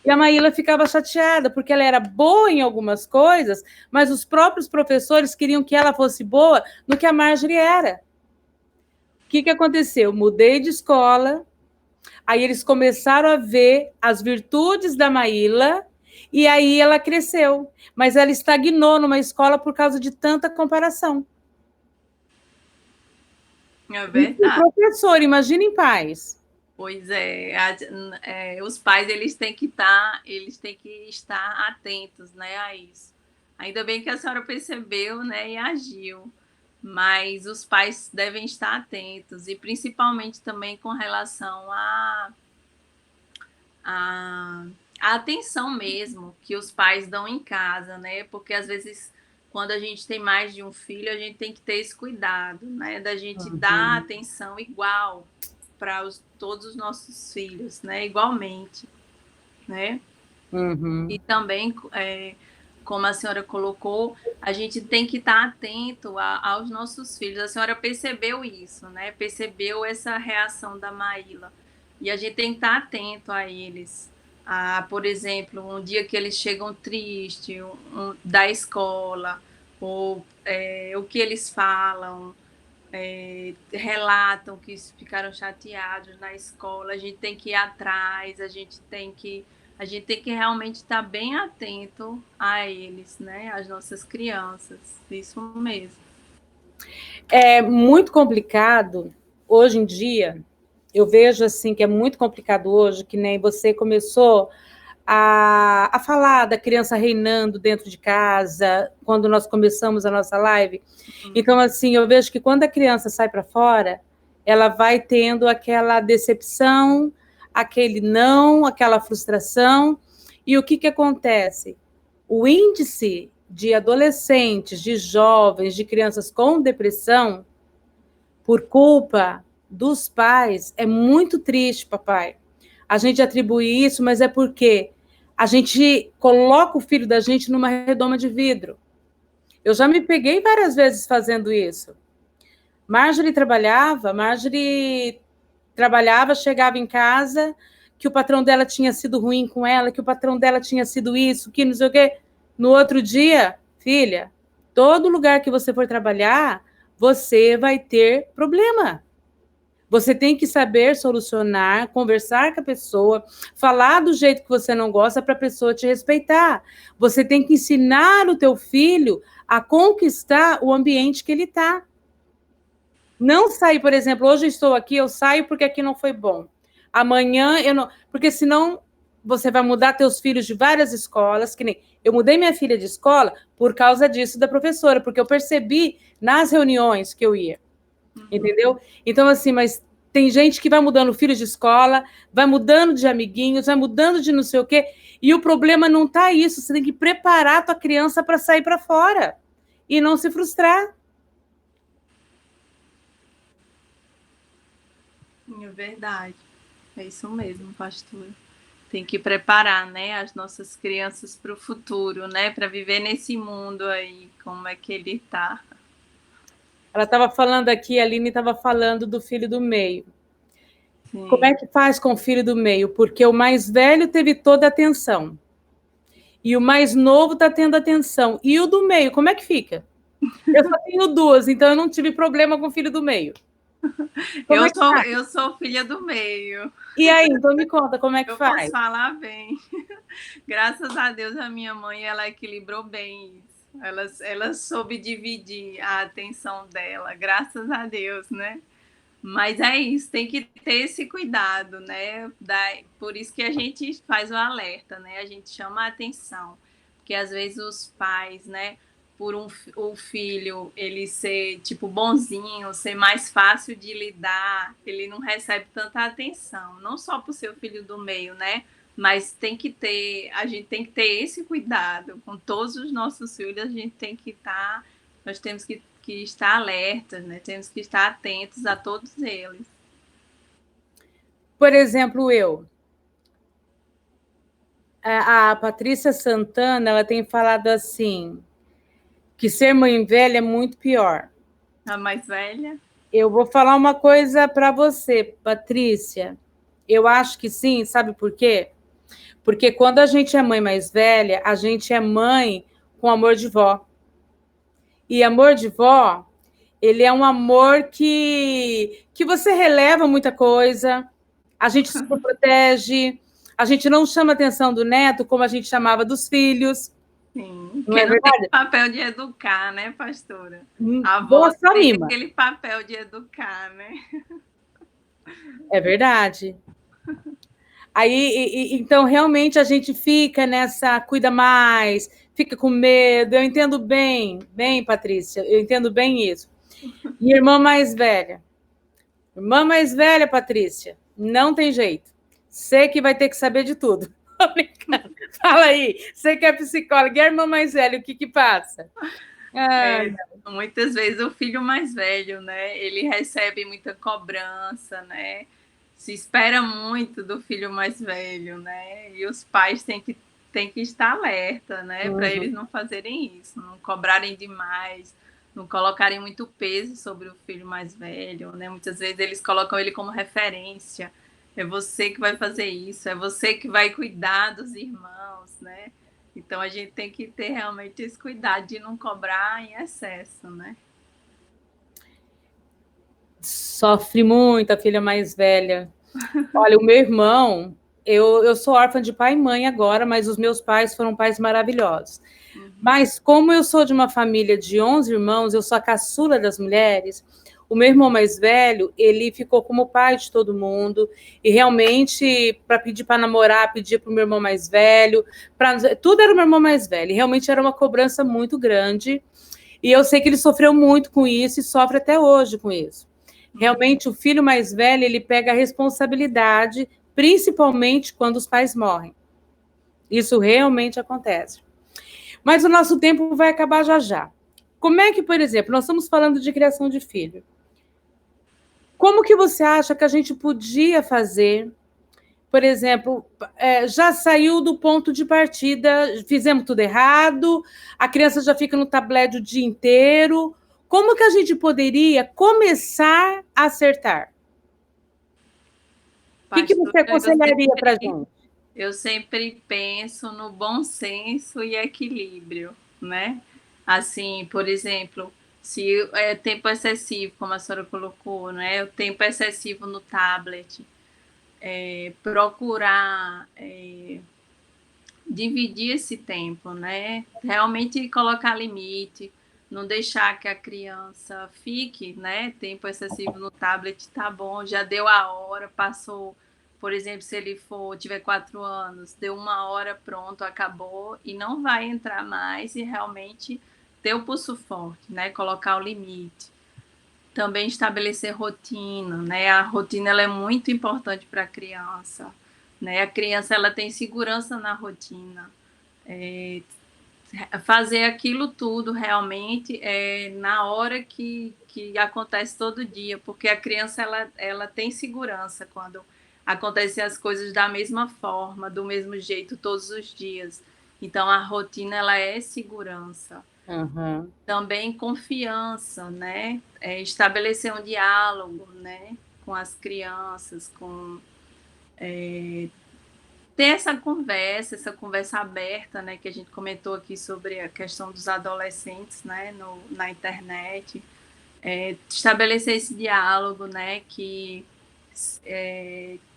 E a Maíla ficava chateada, porque ela era boa em algumas coisas, mas os próprios professores queriam que ela fosse boa no que a Marjorie era. O que aconteceu? Mudei de escola, aí eles começaram a ver as virtudes da Maíla, e aí ela cresceu. Mas ela estagnou numa escola por causa de tanta comparação. É verdade. E professor, imagina em pais. Pois é, os pais eles têm que estar atentos, né, a isso. Ainda bem que a senhora percebeu, né, e agiu. Mas os pais devem estar atentos, e principalmente também com relação a a atenção mesmo que os pais dão em casa, né? Porque às vezes quando a gente tem mais de um filho, a gente tem que ter esse cuidado, né? Da gente dar atenção igual para todos os nossos filhos, né? Igualmente, né? E também, como a senhora colocou, a gente tem que estar atento aos nossos filhos. A senhora percebeu isso, né? Percebeu essa reação da Maíla. E a gente tem que estar atento a eles. Por exemplo, um dia que eles chegam tristes da escola, ou o que eles falam, relatam que ficaram chateados na escola, a gente tem que ir atrás, a gente tem que realmente estar bem atento a eles, né? Às nossas crianças. Isso mesmo. É muito complicado hoje em dia. Eu vejo assim que é muito complicado hoje, que nem você começou a falar da criança reinando dentro de casa, quando nós começamos a nossa live. Então, assim, eu vejo que quando a criança sai para fora, ela vai tendo aquela decepção, aquele não, aquela frustração. E o que acontece? O índice de adolescentes, de jovens, de crianças com depressão, por culpa dos pais, é muito triste, papai. A gente atribui isso, mas é porque a gente coloca o filho da gente numa redoma de vidro. Eu já me peguei várias vezes fazendo isso. Marjorie trabalhava, chegava em casa, que o patrão dela tinha sido ruim com ela, que o patrão dela tinha sido isso, que não sei o quê. No outro dia, filha, todo lugar que você for trabalhar, você vai ter problema. Você tem que saber solucionar, conversar com a pessoa, falar do jeito que você não gosta para a pessoa te respeitar. Você tem que ensinar o teu filho a conquistar o ambiente que ele está. Não sair, por exemplo, hoje eu estou aqui, eu saio porque aqui não foi bom. Amanhã eu não... Porque senão você vai mudar teus filhos de várias escolas, que nem... Eu mudei minha filha de escola por causa disso da professora, porque eu percebi nas reuniões que eu ia. Entendeu? Então, assim, mas tem gente que vai mudando filho de escola, vai mudando de amiguinhos, vai mudando de não sei o quê, e o problema não está isso. Você tem que preparar a tua criança para sair para fora e não se frustrar. É verdade. É isso mesmo, pastor. Tem que preparar, né, as nossas crianças para o futuro, né, para viver nesse mundo aí, como é que ele está. Ela estava falando aqui, a Aline estava falando do filho do meio. Sim. Como é que faz com o filho do meio? Porque o mais velho teve toda a atenção. E o mais novo está tendo atenção. E o do meio, como é que fica? Eu só tenho duas, então eu não tive problema com o filho do meio. Eu sou filha do meio. E aí, então me conta, como é que faz? Eu posso falar bem. Graças a Deus, a minha mãe, ela equilibrou bem isso. Ela soube dividir a atenção dela, graças a Deus, né? Mas é isso, tem que ter esse cuidado, né? Por isso que a gente faz o alerta, né? A gente chama a atenção. Porque às vezes os pais, né? Por o filho ele ser tipo bonzinho, ser mais fácil de lidar, ele não recebe tanta atenção, não só para o seu filho do meio, né? Mas a gente tem que ter esse cuidado com todos os nossos filhos, a gente tem que nós temos que estar alertas, né? Temos que estar atentos a todos eles. Por exemplo, a Patrícia Santana, ela tem falado assim, que ser mãe velha é muito pior. A mais velha? Eu vou falar uma coisa para você, Patrícia. Eu acho que sim, sabe por quê? Porque quando a gente é mãe mais velha, a gente é mãe com amor de vó. E amor de vó, ele é um amor que você releva muita coisa, a gente se protege, a gente não chama a atenção do neto como a gente chamava dos filhos. Sim, não é verdade? Tem papel de educar, né, pastora? A avó tem aquele papel de educar, né? É verdade. Aí, então, realmente, a gente fica nessa, cuida mais, fica com medo. Eu entendo bem, Patrícia, eu entendo bem isso. Minha irmã mais velha, Patrícia, não tem jeito. Você que vai ter que saber de tudo. Tô brincando. Fala aí, você que é psicóloga, e a irmã mais velha, o que que passa? Muitas vezes o filho mais velho, né? Ele recebe muita cobrança, né? Se espera muito do filho mais velho, né? E os pais têm que estar alerta, né? Para eles não fazerem isso, não cobrarem demais, não colocarem muito peso sobre o filho mais velho, né? Muitas vezes eles colocam ele como referência. É você que vai fazer isso, é você que vai cuidar dos irmãos, né? Então a gente tem que ter realmente esse cuidado de não cobrar em excesso, né? Sofre muito a filha mais velha. Olha, o meu irmão, eu sou órfã de pai e mãe agora, mas os meus pais foram pais maravilhosos. Mas como eu sou de uma família de 11 irmãos, eu sou a caçula das mulheres, o meu irmão mais velho, ele ficou como pai de todo mundo, e realmente, para pedir para namorar, pedia para o meu irmão mais velho, tudo era o meu irmão mais velho, e realmente era uma cobrança muito grande, e eu sei que ele sofreu muito com isso, e sofre até hoje com isso. Realmente, o filho mais velho, ele pega a responsabilidade, principalmente quando os pais morrem. Isso realmente acontece. Mas o nosso tempo vai acabar já já. Como é que, por exemplo, nós estamos falando de criação de filho. Como que você acha que a gente podia fazer, por exemplo, já saiu do ponto de partida, fizemos tudo errado, a criança já fica no tablet o dia inteiro. Como que a gente poderia começar a acertar? O que você aconselharia para a gente? Eu sempre penso no bom senso e equilíbrio, né? Assim, por exemplo, se é tempo excessivo, como a senhora colocou, né? O tempo excessivo no tablet, procurar dividir esse tempo, né? Realmente colocar limite, não deixar que a criança fique, né? Tempo excessivo no tablet, tá bom, já deu a hora, passou, por exemplo, se ele tiver 4 anos, deu 1 hora, pronto, acabou, e não vai entrar mais e realmente ter o pulso forte, né? Colocar o limite. Também estabelecer rotina, né? A rotina ela é muito importante para a criança, né? A criança ela tem segurança na rotina. Fazer aquilo tudo realmente na hora que acontece todo dia, porque a criança ela tem segurança quando acontecem as coisas da mesma forma, do mesmo jeito todos os dias. Então a rotina ela é segurança. Também confiança, né? Estabelecer um diálogo, né? Com as crianças, ter essa conversa aberta, né? Que a gente comentou aqui sobre a questão dos adolescentes, né? Na internet, estabelecer esse diálogo, né? Que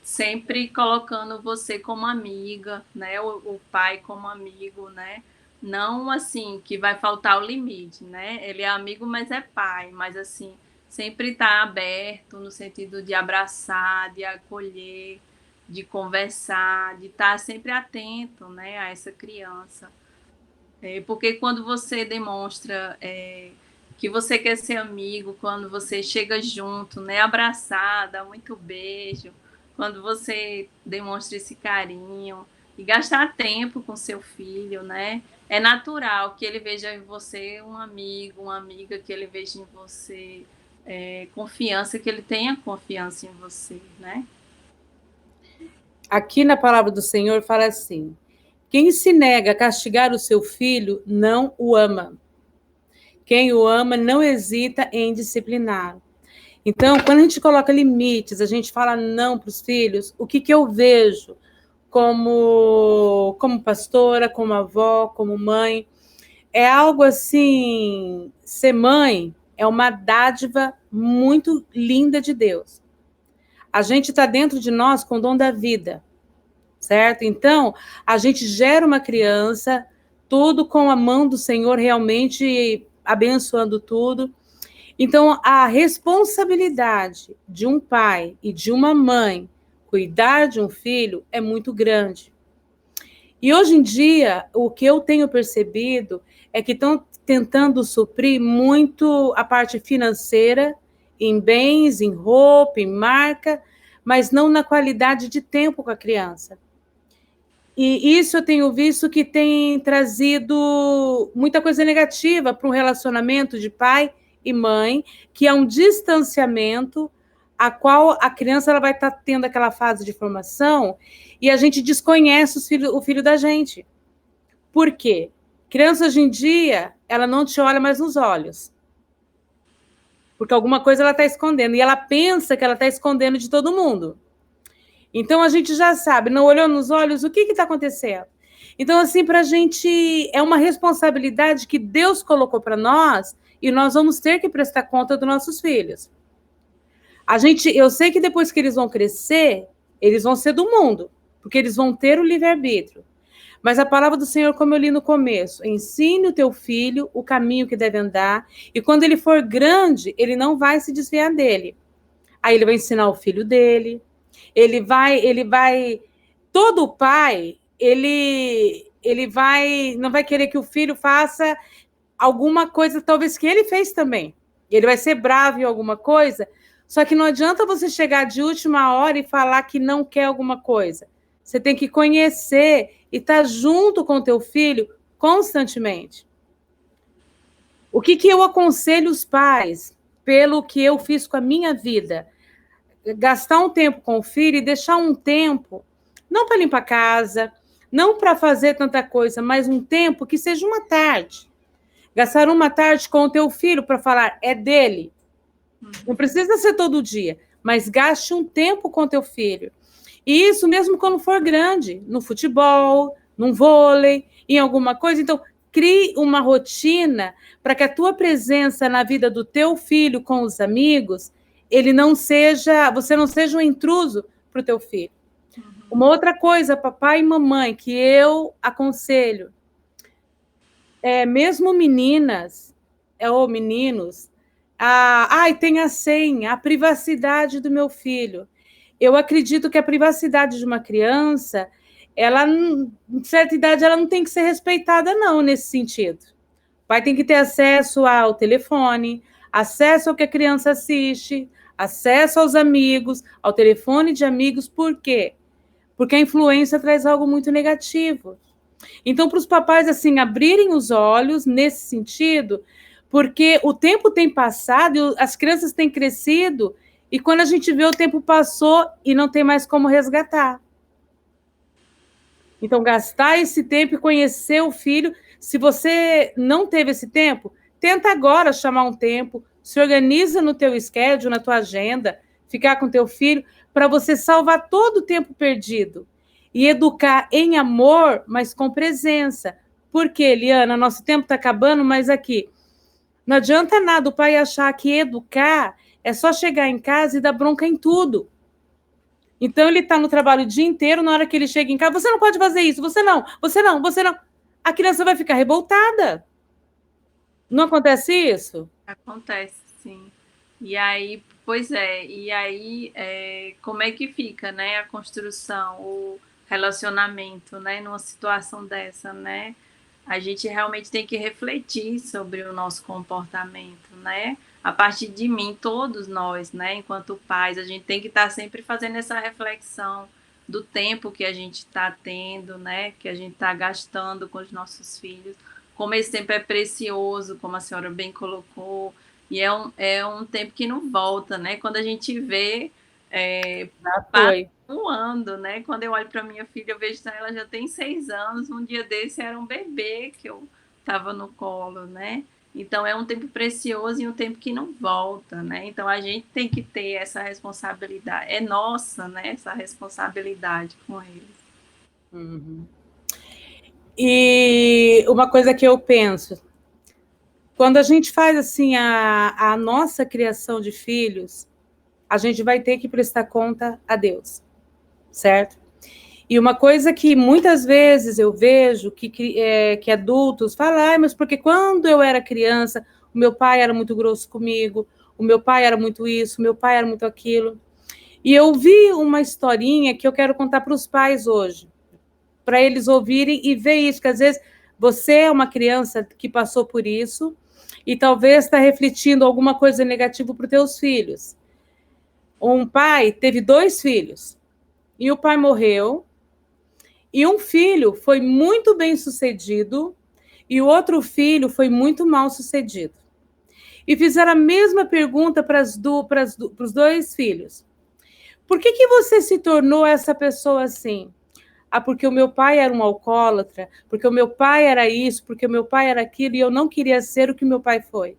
sempre colocando você como amiga, né? O pai como amigo, né? Não assim que vai faltar o limite, né? Ele é amigo, mas é pai, mas assim sempre está aberto no sentido de abraçar, de acolher, de conversar, de estar sempre atento, né, a essa criança. Porque quando você demonstra que você quer ser amigo, quando você chega junto, né, abraçar, dá muito beijo, quando você demonstra esse carinho e gastar tempo com seu filho, né, é natural que ele veja em você um amigo, uma amiga, que ele veja em você confiança, que ele tenha confiança em você, né? Aqui na palavra do Senhor fala assim: quem se nega a castigar o seu filho não o ama. Quem o ama não hesita em disciplinar. Então, quando a gente coloca limites, a gente fala não para os filhos, o que eu vejo como pastora, como avó, como mãe, é algo assim, ser mãe é uma dádiva muito linda de Deus. A gente está dentro de nós com o dom da vida, certo? Então, a gente gera uma criança, tudo com a mão do Senhor realmente abençoando tudo. Então, a responsabilidade de um pai e de uma mãe cuidar de um filho é muito grande. E hoje em dia, o que eu tenho percebido é que estão tentando suprir muito a parte financeira, em bens, em roupa, em marca, mas não na qualidade de tempo com a criança. E isso eu tenho visto que tem trazido muita coisa negativa para um relacionamento de pai e mãe, que é um distanciamento, a qual a criança ela vai estar tendo aquela fase de formação e a gente desconhece o filho da gente. Por quê? Criança hoje em dia, ela não te olha mais nos olhos. Porque alguma coisa ela está escondendo. E ela pensa que ela está escondendo de todo mundo. Então, a gente já sabe, não olhou nos olhos, o que está acontecendo? Então, assim, para a gente, é uma responsabilidade que Deus colocou para nós e nós vamos ter que prestar conta dos nossos filhos. Eu sei que depois que eles vão crescer, eles vão ser do mundo, porque eles vão ter o livre-arbítrio. Mas a palavra do Senhor, como eu li no começo, ensine o teu filho o caminho que deve andar, e quando ele for grande, ele não vai se desviar dele. Aí ele vai ensinar o filho dele, ele vai, todo pai, não vai querer que o filho faça alguma coisa, talvez que ele fez também. Ele vai ser bravo em alguma coisa, só que não adianta você chegar de última hora e falar que não quer alguma coisa. Você tem que conhecer e estar junto com o teu filho constantemente. O que eu aconselho os pais, pelo que eu fiz com a minha vida? Gastar um tempo com o filho e deixar um tempo, não para limpar a casa, não para fazer tanta coisa, mas um tempo que seja uma tarde. Gastar uma tarde com o teu filho para falar, é dele. Não precisa ser todo dia, mas gaste um tempo com o teu filho. E isso mesmo quando for grande, no futebol, no vôlei, em alguma coisa. Então, crie uma rotina para que a tua presença na vida do teu filho com os amigos, você não seja um intruso para o teu filho. Uma outra coisa, papai e mamãe, que eu aconselho, mesmo meninas ou meninos, tem a senha, a privacidade do meu filho. Eu acredito que a privacidade de uma criança, ela, em certa idade, ela não tem que ser respeitada, não, nesse sentido. O pai tem que ter acesso ao telefone, acesso ao que a criança assiste, acesso aos amigos, ao telefone de amigos. Por quê? Porque a influência traz algo muito negativo. Então, para os papais, assim, abrirem os olhos nesse sentido, porque o tempo tem passado, as crianças têm crescido, e quando a gente vê, o tempo passou e não tem mais como resgatar. Então, gastar esse tempo e conhecer o filho. Se você não teve esse tempo, tenta agora chamar um tempo, se organiza no teu schedule, na tua agenda, ficar com teu filho, para você salvar todo o tempo perdido. E educar em amor, mas com presença. Por quê, Eliana? Nosso tempo está acabando, mas aqui, não adianta nada o pai achar que educar é só chegar em casa e dar bronca em tudo. Então, ele está no trabalho o dia inteiro, na hora que ele chega em casa, você não pode fazer isso, você não. A criança vai ficar revoltada. Não acontece isso? Acontece, sim. E aí, como é que fica, né, a construção, o relacionamento, né, numa situação dessa, né? A gente realmente tem que refletir sobre o nosso comportamento, né? A partir de mim, todos nós, né, enquanto pais, a gente tem que estar sempre fazendo essa reflexão do tempo que a gente está tendo, né, que a gente está gastando com os nossos filhos, como esse tempo é precioso, como a senhora bem colocou, e é um tempo que não volta, né? Quando a gente vê, voando, né? Quando eu olho para minha filha, eu vejo que ela já tem 6 anos, um dia desse era um bebê que eu estava no colo, né? Então, é um tempo precioso e um tempo que não volta, né? Então, a gente tem que ter essa responsabilidade. É nossa, né? Essa responsabilidade com eles. Uhum. E uma coisa que eu penso, quando a gente faz assim a nossa criação de filhos, a gente vai ter que prestar conta a Deus, certo? E uma coisa que muitas vezes eu vejo que adultos falam, mas porque quando eu era criança, o meu pai era muito grosso comigo, o meu pai era muito isso, o meu pai era muito aquilo. E eu vi uma historinha que eu quero contar para os pais hoje, para eles ouvirem e ver isso, que às vezes você é uma criança que passou por isso e talvez está refletindo alguma coisa negativa para os teus filhos. Um pai teve 2 filhos e o pai morreu E um filho foi muito bem sucedido e o outro filho foi muito mal sucedido. E fizeram a mesma pergunta para os dois filhos. Por que você se tornou essa pessoa assim? Ah, porque o meu pai era um alcoólatra, porque o meu pai era isso, porque o meu pai era aquilo, e eu não queria ser o que meu pai foi.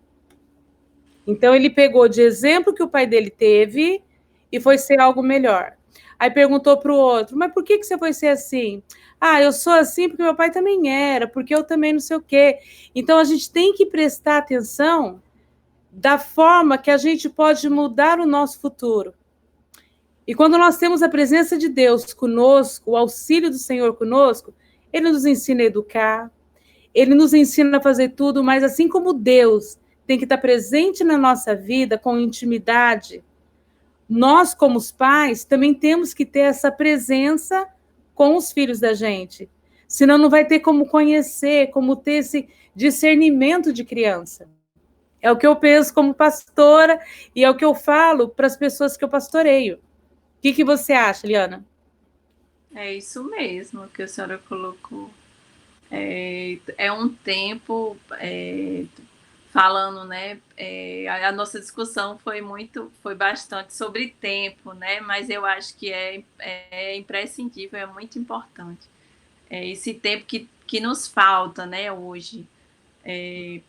Então, ele pegou de exemplo que o pai dele teve e foi ser algo melhor. Aí perguntou para o outro, mas por que você foi ser assim? Ah, eu sou assim porque meu pai também era, porque eu também não sei o quê. Então, a gente tem que prestar atenção da forma que a gente pode mudar o nosso futuro. E quando nós temos a presença de Deus conosco, o auxílio do Senhor conosco, Ele nos ensina a educar, Ele nos ensina a fazer tudo, mas assim como Deus tem que estar presente na nossa vida com intimidade, nós, como os pais, também temos que ter essa presença com os filhos da gente. Senão não vai ter como conhecer, como ter esse discernimento de criança. É o que eu penso como pastora e é o que eu falo para as pessoas que eu pastoreio. O que você acha, Liana? É isso mesmo que a senhora colocou. É um tempo, falando, né? A nossa discussão foi bastante sobre tempo, né? Mas eu acho que é imprescindível, é muito importante. Esse tempo que nos falta, né? Hoje. E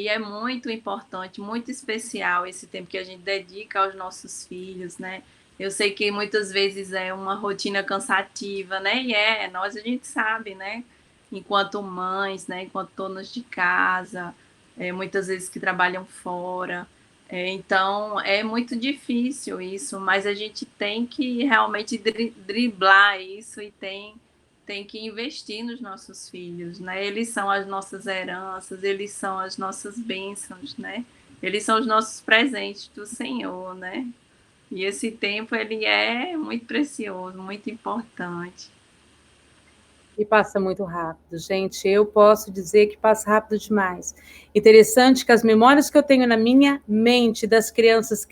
é muito importante, muito especial esse tempo que a gente dedica aos nossos filhos, né? Eu sei que muitas vezes é uma rotina cansativa, né? E nós a gente sabe, né? Enquanto mães, né? Enquanto donas de casa, muitas vezes que trabalham fora. Então, é muito difícil isso, mas a gente tem que realmente driblar isso e tem que investir nos nossos filhos, né? Eles são as nossas heranças, eles são as nossas bênçãos, né? Eles são os nossos presentes do Senhor, né? E esse tempo, ele é muito precioso, muito importante. E passa muito rápido, gente. Eu posso dizer que passa rápido demais. Interessante que as memórias que eu tenho na minha mente das crianças,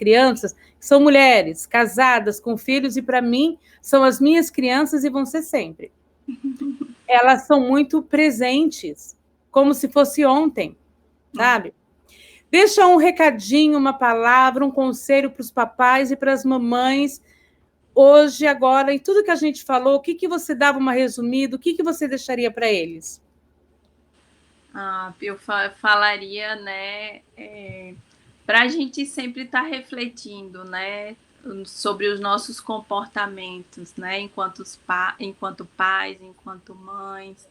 são mulheres casadas com filhos e para mim são as minhas crianças e vão ser sempre. Elas são muito presentes, como se fosse ontem, sabe? Deixa um recadinho, uma palavra, um conselho para os papais e para as mamães hoje, agora, em tudo que a gente falou, o que você dava uma resumida, o que você deixaria para eles? Eu falaria, né, para a gente sempre estar refletindo, né, sobre os nossos comportamentos, né, enquanto pais, enquanto mães,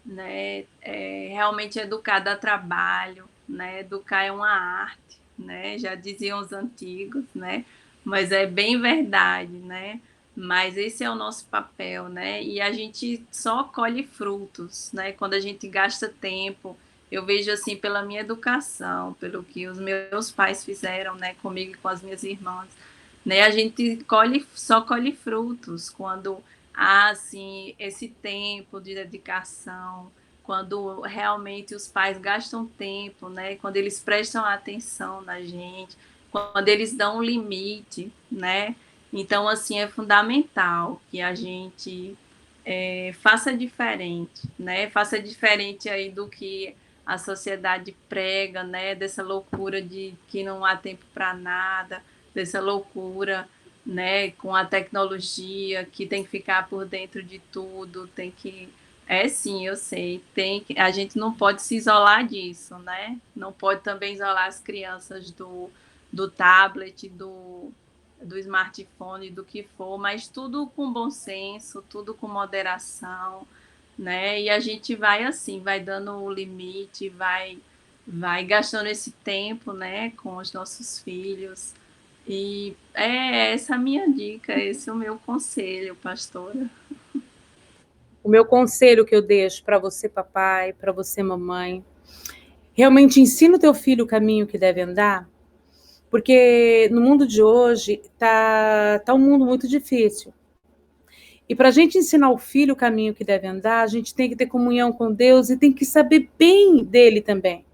né, realmente educar dá trabalho, né, educar é uma arte, né, já diziam os antigos, né, mas é bem verdade, né, mas esse é o nosso papel, né, e a gente só colhe frutos, né, quando a gente gasta tempo. Eu vejo assim pela minha educação, pelo que os meus pais fizeram, né, comigo e com as minhas irmãs, né, a gente só colhe frutos quando há assim esse tempo de dedicação, quando realmente os pais gastam tempo, né, quando eles prestam atenção na gente, quando eles dão um limite, né. Então, assim, é fundamental que a gente faça diferente, né? Faça diferente aí do que a sociedade prega, né? Dessa loucura de que não há tempo para nada, dessa loucura, né? Com a tecnologia, que tem que ficar por dentro de tudo, tem que sim, eu sei. A gente não pode se isolar disso, né? Não pode também isolar as crianças do tablet, do smartphone, do que for, mas tudo com bom senso, tudo com moderação, né? E a gente vai assim, vai dando o limite, vai gastando esse tempo, né, com os nossos filhos. E é essa a minha dica, esse é o meu conselho, pastora. O meu conselho que eu deixo para você, papai, para você, mamãe, realmente ensina o teu filho o caminho que deve andar, porque no mundo de hoje tá um mundo muito difícil. E para a gente ensinar o filho o caminho que deve andar, a gente tem que ter comunhão com Deus e tem que saber bem dele também.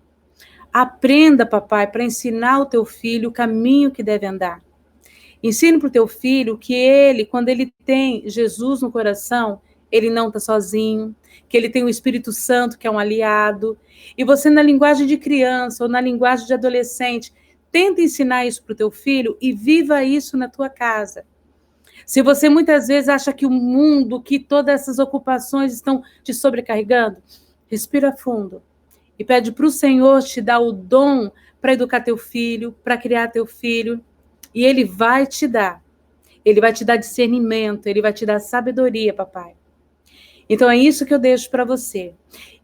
Aprenda, papai, para ensinar o teu filho o caminho que deve andar. Ensine para o teu filho que ele, quando ele tem Jesus no coração, ele não está sozinho, que ele tem o Espírito Santo, que é um aliado. E você, na linguagem de criança ou na linguagem de adolescente, tenta ensinar isso para o teu filho e viva isso na tua casa. Se você muitas vezes acha que o mundo, que todas essas ocupações estão te sobrecarregando, respira fundo e pede para o Senhor te dar o dom para educar teu filho, para criar teu filho, e ele vai te dar. Ele vai te dar discernimento, ele vai te dar sabedoria, papai. Então é isso que eu deixo para você.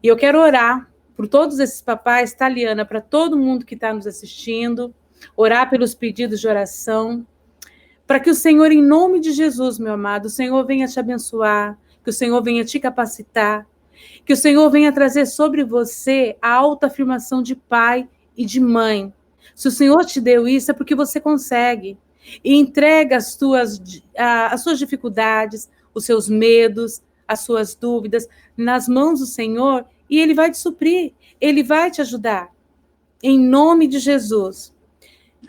E eu quero orar por todos esses papais, tá, Liana, para todo mundo que está nos assistindo, orar pelos pedidos de oração, para que o Senhor, em nome de Jesus, meu amado, o Senhor venha te abençoar, que o Senhor venha te capacitar, que o Senhor venha trazer sobre você a autoafirmação de pai e de mãe. Se o Senhor te deu isso, é porque você consegue. E entrega as suas dificuldades, os seus medos, as suas dúvidas nas mãos do Senhor, e Ele vai te suprir, Ele vai te ajudar. Em nome de Jesus.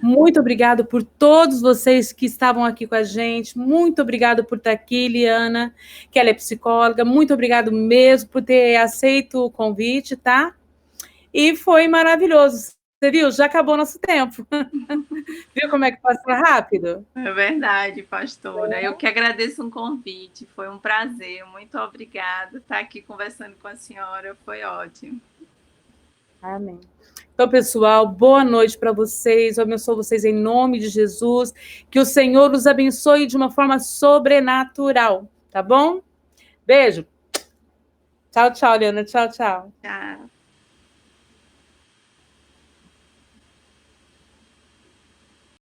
Muito obrigado por todos vocês que estavam aqui com a gente. Muito obrigado por estar aqui, Liana, que ela é psicóloga. Muito obrigado mesmo por ter aceito o convite, tá? E foi maravilhoso. Você viu? Já acabou nosso tempo. Viu como é que passa rápido? É verdade, pastora. Eu que agradeço o convite. Foi um prazer. Muito obrigada. Estar aqui conversando com a senhora. Foi ótimo. Amém. Então, pessoal, boa noite para vocês. Eu abençoo vocês em nome de Jesus. Que o Senhor os abençoe de uma forma sobrenatural, tá bom? Beijo. Tchau, tchau, Liana. Tchau, tchau. Tchau.